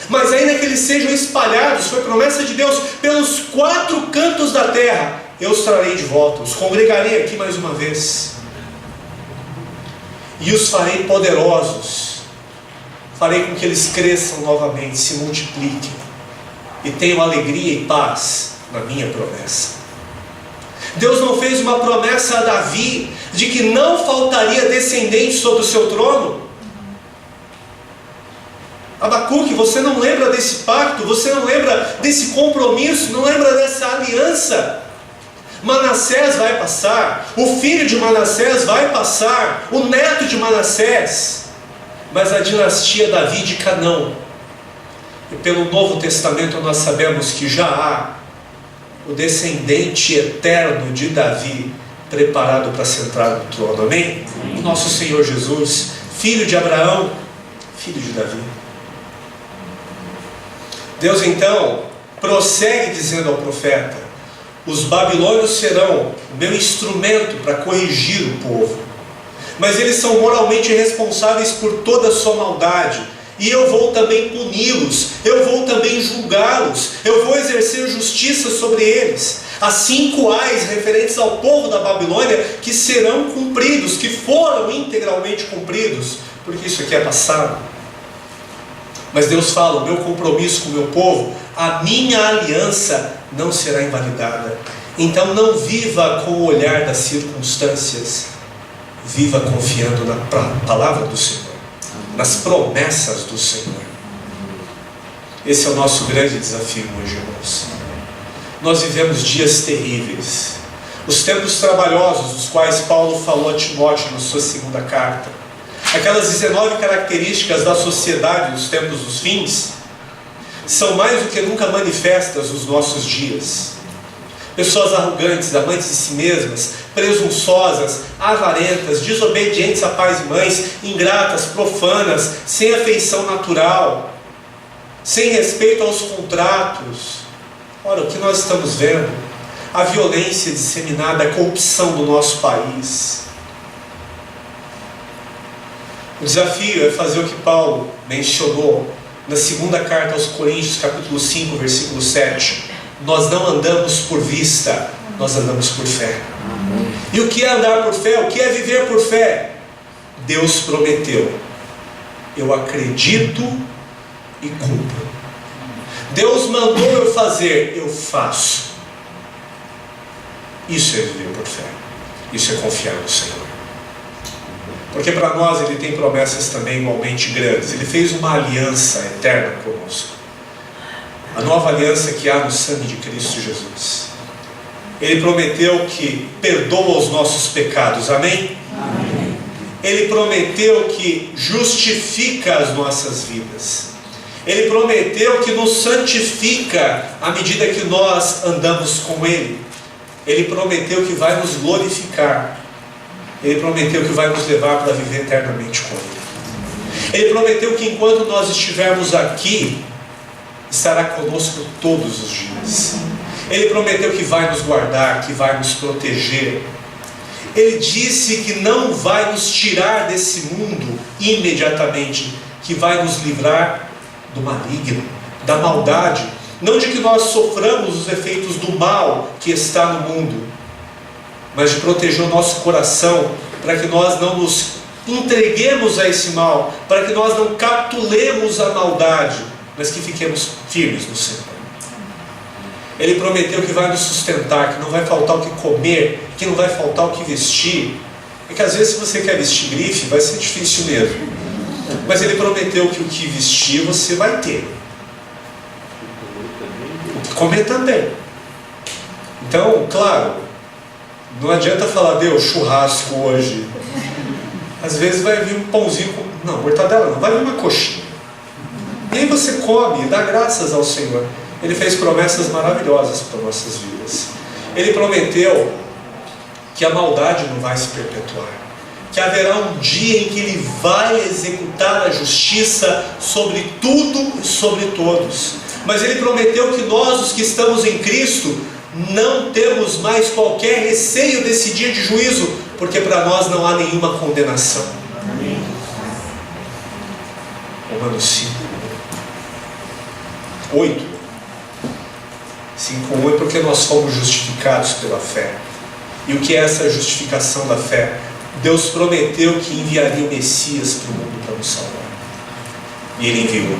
mas ainda que eles sejam espalhados, foi promessa de Deus, pelos 4 cantos da terra, eu os trarei de volta, os congregarei aqui mais uma vez, e os farei poderosos, farei com que eles cresçam novamente, se multipliquem, e tenham alegria e paz na minha promessa. Deus não fez uma promessa a Davi, de que não faltaria descendente sobre o seu trono? Abacuque, você não lembra desse pacto? Você não lembra desse compromisso? Não lembra dessa aliança? Manassés vai passar, o filho de Manassés vai passar, o neto de Manassés, mas a dinastia davídica não. E pelo Novo Testamento nós sabemos que já há o descendente eterno de Davi preparado para sentar no trono. Amém? O nosso Senhor Jesus, filho de Abraão, filho de Davi. Deus então prossegue dizendo ao profeta: os babilônios serão o meu instrumento para corrigir o povo, mas eles são moralmente responsáveis por toda a sua maldade, e eu vou também puni-los, eu vou também julgá-los, eu vou exercer justiça sobre eles. Há 5 ais referentes ao povo da Babilônia que serão cumpridos, que foram integralmente cumpridos, porque isso aqui é passado. Mas Deus fala: o meu compromisso com o meu povo, a minha aliança não será invalidada. Então não viva com o olhar das circunstâncias, viva confiando na palavra do Senhor, nas promessas do Senhor. Esse é o nosso grande desafio hoje, irmãos. Nós vivemos dias terríveis, os tempos trabalhosos dos quais Paulo falou a Timóteo na sua 2ª carta, aquelas 19 características da sociedade dos tempos dos fins, são mais do que nunca manifestas nos nossos dias. Pessoas arrogantes, amantes de si mesmas, presunçosas, avarentas, desobedientes a pais e mães, ingratas, profanas, sem afeição natural, sem respeito aos contratos. Ora, o que nós estamos vendo? A violência disseminada, a corrupção do nosso país. O desafio é fazer o que Paulo mencionou na 2ª carta aos Coríntios, capítulo 5, versículo 7. Nós não andamos por vista, nós andamos por fé. E o que é andar por fé? O que é viver por fé? Deus prometeu, eu acredito e cumpro. Deus mandou eu fazer, eu faço. Isso é viver por fé. Isso é confiar no Senhor. Porque para nós Ele tem promessas também igualmente grandes. Ele fez uma aliança eterna conosco. A nova aliança que há no sangue de Cristo Jesus. Ele prometeu que perdoa os nossos pecados. Amém? Amém. Ele prometeu que justifica as nossas vidas. Ele prometeu que nos santifica à medida que nós andamos com Ele. Ele prometeu que vai nos glorificar. Ele prometeu que vai nos levar para viver eternamente com Ele. Ele prometeu que enquanto nós estivermos aqui, estará conosco todos os dias. Ele prometeu que vai nos guardar, que vai nos proteger. Ele disse que não vai nos tirar desse mundo imediatamente, que vai nos livrar do maligno, da maldade. Não de que nós soframos os efeitos do mal que está no mundo, mas de proteger o nosso coração, para que nós não nos entreguemos a esse mal, para que nós não capitulemos a maldade, mas que fiquemos firmes no Senhor. Ele prometeu que vai nos sustentar, que não vai faltar o que comer, que não vai faltar o que vestir. É que às vezes, se você quer vestir grife, vai ser difícil mesmo. Mas Ele prometeu que o que vestir você vai ter, o que comer também. Então, claro, não adianta falar: Deus, churrasco hoje. Às vezes vai vir um pãozinho com... Não, mortadela não, vai vir uma coxinha. E aí você come, dá graças ao Senhor. Ele fez promessas maravilhosas para nossas vidas. Ele prometeu que a maldade não vai se perpetuar, que haverá um dia em que Ele vai executar a justiça sobre tudo e sobre todos. Mas Ele prometeu que nós, os que estamos em Cristo, não temos mais qualquer receio desse dia de juízo, porque para nós não há nenhuma condenação. Amém. Romanos 5, 8. 5:1 é porque nós fomos justificados pela fé. E o que é essa justificação da fé? Deus prometeu que enviaria o Messias para o mundo para nos salvar. E Ele enviou.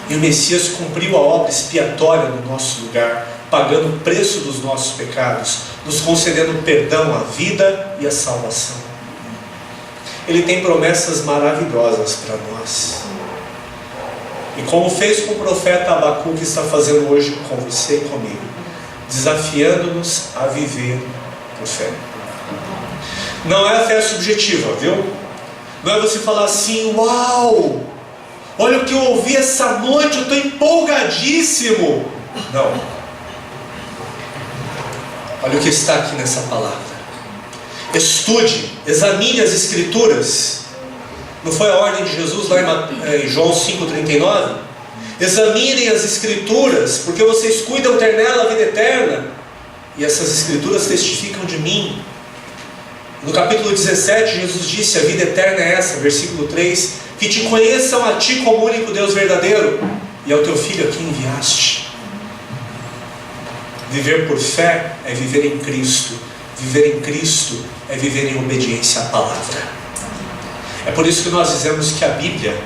E o Messias cumpriu a obra expiatória no nosso lugar, pagando o preço dos nossos pecados, nos concedendo perdão, a vida e a salvação. Ele tem promessas maravilhosas para nós. E como fez com o profeta Abacuque, está fazendo hoje com você e comigo, desafiando-nos a viver por fé. Não é a fé subjetiva, viu? Não é você falar assim: uau, olha o que eu ouvi essa noite, eu estou empolgadíssimo. Não. Olha o que está aqui nessa palavra. Estude, examine as Escrituras. Não foi a ordem de Jesus lá em João 5,39? Examinem as Escrituras, porque vocês cuidam ter nela a vida eterna, e essas Escrituras testificam de mim. No capítulo 17, Jesus disse: a vida eterna é essa, versículo 3, que te conheçam a ti como único Deus verdadeiro, e ao teu Filho a quem enviaste. Viver por fé é viver em Cristo. Viver em Cristo é viver em obediência à palavra. É por isso que nós dizemos que a Bíblia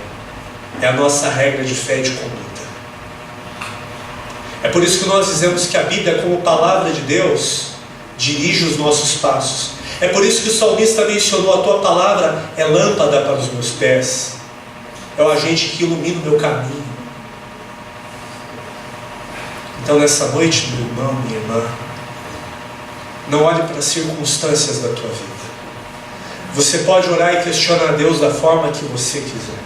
é a nossa regra de fé e de conduta. É por isso que nós dizemos que a Bíblia, como palavra de Deus, dirige os nossos passos. É por isso que o salmista mencionou: a tua palavra é lâmpada para os meus pés, é o agente que ilumina o meu caminho. Então nessa noite, meu irmão, minha irmã, não olhe para as circunstâncias da tua vida. Você pode orar e questionar Deus da forma que você quiser.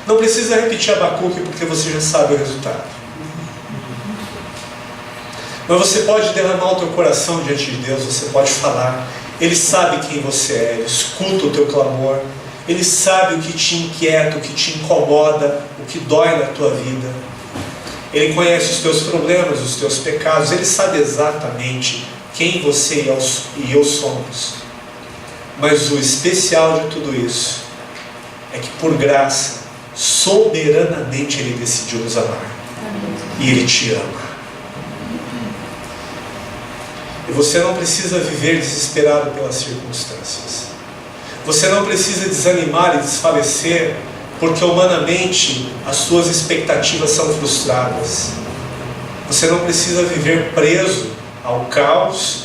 Não precisa repetir Abacuque, porque você já sabe o resultado. Mas você pode derramar o teu coração diante de Deus, você pode falar. Ele sabe quem você é, Ele escuta o teu clamor, Ele sabe o que te inquieta, o que te incomoda, o que dói na tua vida. Ele conhece os teus problemas, os teus pecados, Ele sabe exatamente quem você e eu somos. Mas o especial de tudo isso é que, por graça, soberanamente Ele decidiu nos amar. E Ele te ama. E você não precisa viver desesperado pelas circunstâncias. Você não precisa desanimar e desfalecer, porque humanamente as suas expectativas são frustradas. Você não precisa viver preso ao caos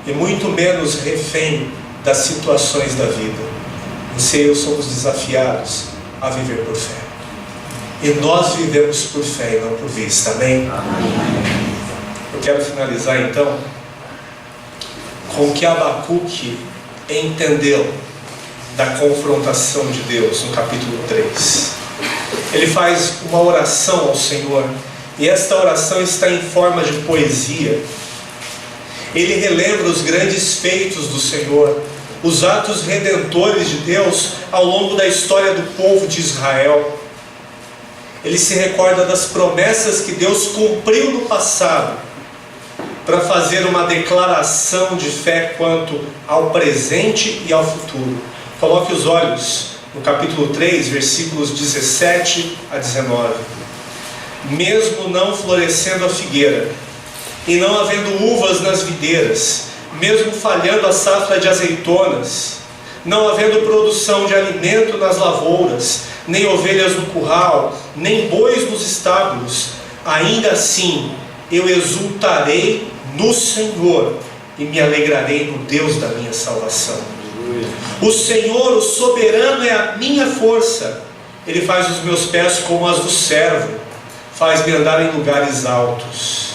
e muito menos refém das situações da vida. Você e eu somos desafiados a viver por fé. E nós vivemos por fé e não por vista. Amém? Amém. Eu quero finalizar então com o que Abacuque entendeu da confrontação de Deus no capítulo 3. Ele faz uma oração ao Senhor, e esta oração está em forma de poesia. Ele relembra os grandes feitos do Senhor, os atos redentores de Deus ao longo da história do povo de Israel. Ele se recorda das promessas que Deus cumpriu no passado para fazer uma declaração de fé quanto ao presente e ao futuro. Coloque os olhos no capítulo 3, versículos 17 a 19. Mesmo não florescendo a figueira, e não havendo uvas nas videiras, mesmo falhando a safra de azeitonas, não havendo produção de alimento nas lavouras, nem ovelhas no curral, nem bois nos estábulos, ainda assim eu exultarei no Senhor e me alegrarei no Deus da minha salvação. O Senhor, o soberano, é a minha força. Ele faz os meus pés como as do servo, faz-me andar em lugares altos.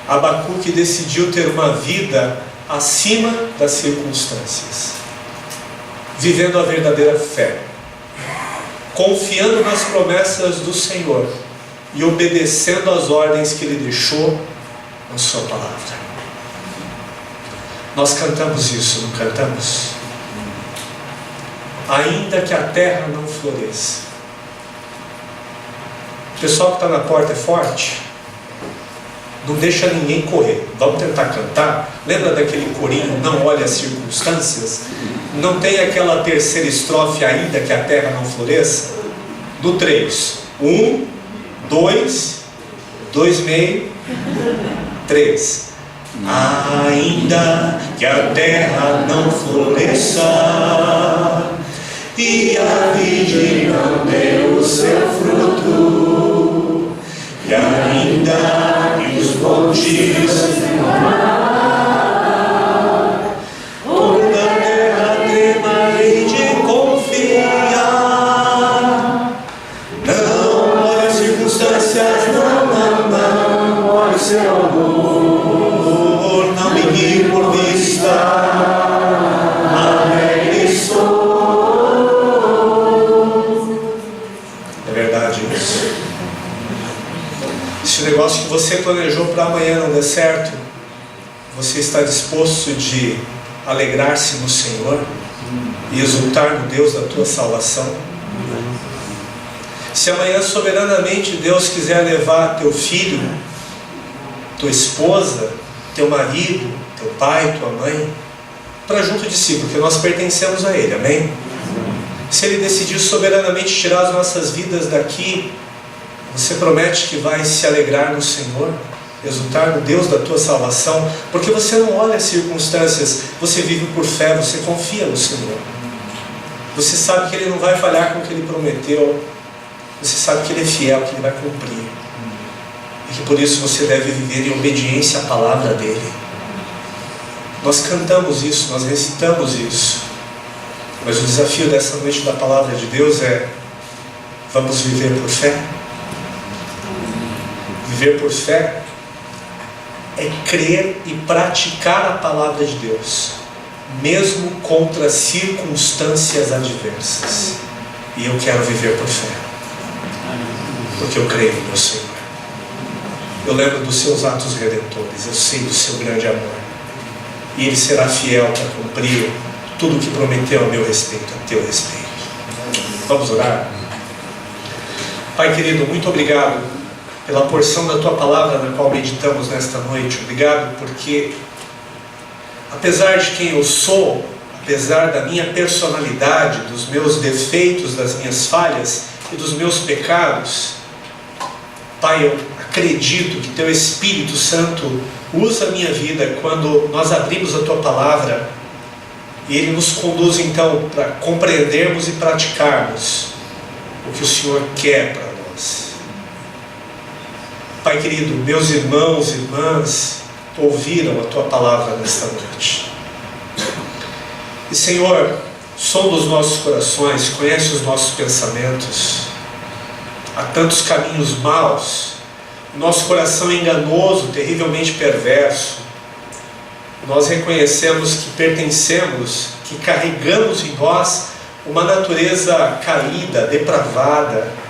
Abacuque decidiu ter uma vida acima das circunstâncias, vivendo a verdadeira fé, confiando nas promessas do Senhor e obedecendo às ordens que Ele deixou na sua palavra. Nós cantamos isso, não cantamos? Ainda que a terra não floresça. O pessoal que está na porta é forte? Não deixa ninguém correr. Vamos tentar cantar? Lembra daquele corinho, não olhe as circunstâncias? Não tem aquela terceira estrofe, ainda que a terra não floresça? Do 3. 1, 2, 2 meio, 3. Ainda que a terra não floresça e a vide não dê o seu fruto, e ainda que os montes toda a terra trema e de confiar, não olhe as circunstâncias, não olhe o seu amor, não me guie por vista, alegre estou. É verdade isso. Se o negócio que você planejou para amanhã não der certo, você está disposto de alegrar-se no Senhor e exultar no Deus da tua salvação? Se amanhã soberanamente Deus quiser levar teu filho, tua esposa, teu marido, teu pai, tua mãe, para junto de si, porque nós pertencemos a Ele, amém? Se Ele decidir soberanamente tirar as nossas vidas daqui, você promete que vai se alegrar no Senhor, exultar no Deus da tua salvação, porque você não olha as circunstâncias, você vive por fé, você confia no Senhor. Você sabe que Ele não vai falhar com o que Ele prometeu, você sabe que Ele é fiel, que Ele vai cumprir, e que por isso você deve viver em obediência à palavra dEle. Nós cantamos isso, nós recitamos isso, mas o desafio dessa noite da palavra de Deus é: vamos viver por fé? Viver por fé é crer e praticar a palavra de Deus, mesmo contra circunstâncias adversas. E eu quero viver por fé, porque eu creio no meu Senhor. Eu lembro dos seus atos redentores, eu sei do seu grande amor, e Ele será fiel para cumprir tudo o que prometeu a meu respeito, a teu respeito. Vamos orar? Pai querido, muito obrigado pela porção da Tua Palavra na qual meditamos nesta noite. Obrigado porque, apesar de quem eu sou, apesar da minha personalidade, dos meus defeitos, das minhas falhas e dos meus pecados, Pai, eu acredito que Teu Espírito Santo usa a minha vida quando nós abrimos a Tua Palavra e Ele nos conduz então para compreendermos e praticarmos o que o Senhor quer para nós. Pai querido, meus irmãos e irmãs ouviram a Tua Palavra nesta noite. E Senhor, sonda os nossos corações, conhece os nossos pensamentos. Há tantos caminhos maus, o nosso coração é enganoso, terrivelmente perverso. Nós reconhecemos que pertencemos, que carregamos em nós uma natureza caída, depravada.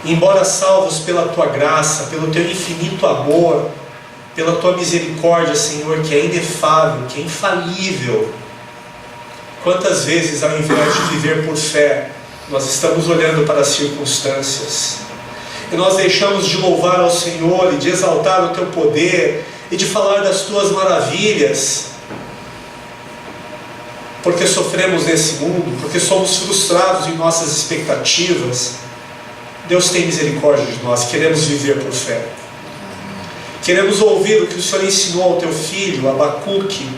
Embora salvos pela Tua graça, pelo Teu infinito amor, pela Tua misericórdia, Senhor, que é inefável, que é infalível, quantas vezes, ao invés de viver por fé, nós estamos olhando para as circunstâncias, e nós deixamos de louvar ao Senhor e de exaltar o Teu poder e de falar das Tuas maravilhas, porque sofremos nesse mundo, porque somos frustrados em nossas expectativas. Deus tem misericórdia de nós, queremos viver por fé. Queremos ouvir o que o Senhor ensinou ao Teu filho, Abacuque,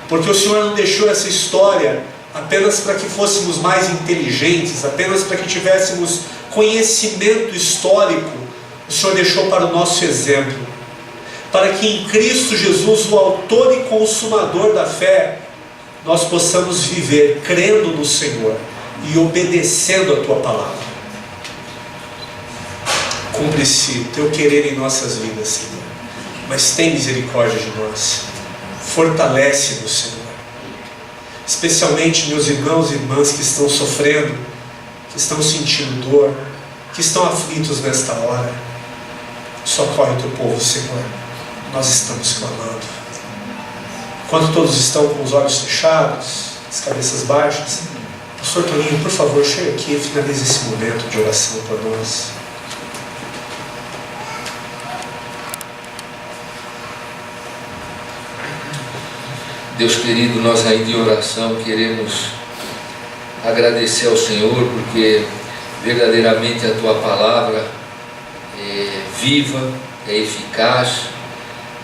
porque o Senhor não deixou essa história apenas para que fôssemos mais inteligentes, apenas para que tivéssemos conhecimento histórico. O Senhor deixou para o nosso exemplo, para que em Cristo Jesus, o autor e consumador da fé, nós possamos viver crendo no Senhor e obedecendo a Tua palavra. Cumpre-se Teu querer em nossas vidas, Senhor, mas tem misericórdia de nós, fortalece-nos, Senhor, especialmente meus irmãos e irmãs que estão sofrendo, que estão sentindo dor, que estão aflitos nesta hora. Socorre o Teu povo, Senhor, nós estamos clamando. Enquanto todos estão com os olhos fechados, as cabeças baixas, Pastor Toninho, por favor, chega aqui e finalize esse momento de oração para nós. Deus querido, nós ainda em oração queremos agradecer ao Senhor, porque verdadeiramente a Tua palavra é viva, é eficaz,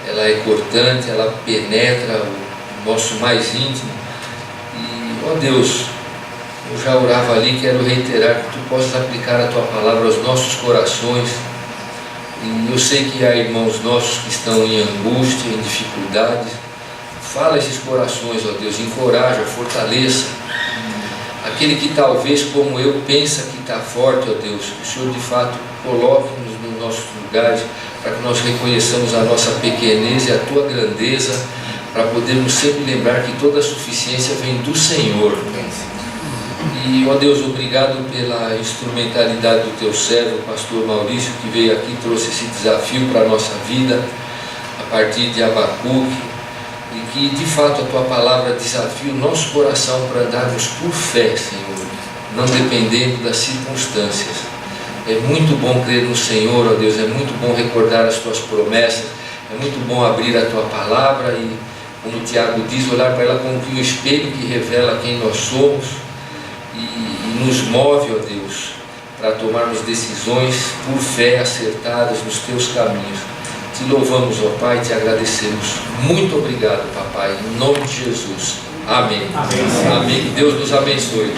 ela é cortante, ela penetra o nosso mais íntimo. E, ó Deus, eu já orava ali, quero reiterar que Tu possas aplicar a Tua palavra aos nossos corações. E eu sei que há irmãos nossos que estão em angústia, em dificuldades. Fala esses corações, ó Deus, encoraja, fortaleça. Aquele que talvez, como eu, pensa que está forte, ó Deus, que o Senhor de fato coloque-nos nos nossos lugares, para que nós reconheçamos a nossa pequenez e a Tua grandeza, para podermos sempre lembrar que toda a suficiência vem do Senhor. E, ó Deus, obrigado pela instrumentalidade do Teu servo, o pastor Maurício, que veio aqui e trouxe esse desafio para a nossa vida, a partir de Abacuque, e que de fato a Tua palavra desafia o nosso coração para andarmos por fé, Senhor, não dependendo das circunstâncias. É muito bom crer no Senhor, ó Deus, é muito bom recordar as Tuas promessas, é muito bom abrir a Tua palavra e, como o Tiago diz, olhar para ela como que um espelho que revela quem nós somos e nos move, ó Deus, para tomarmos decisões por fé acertadas nos Teus caminhos. Te louvamos, ó Pai, te agradecemos. Muito obrigado, Papai, em nome de Jesus. Amém. Amém. Amém. Deus nos abençoe.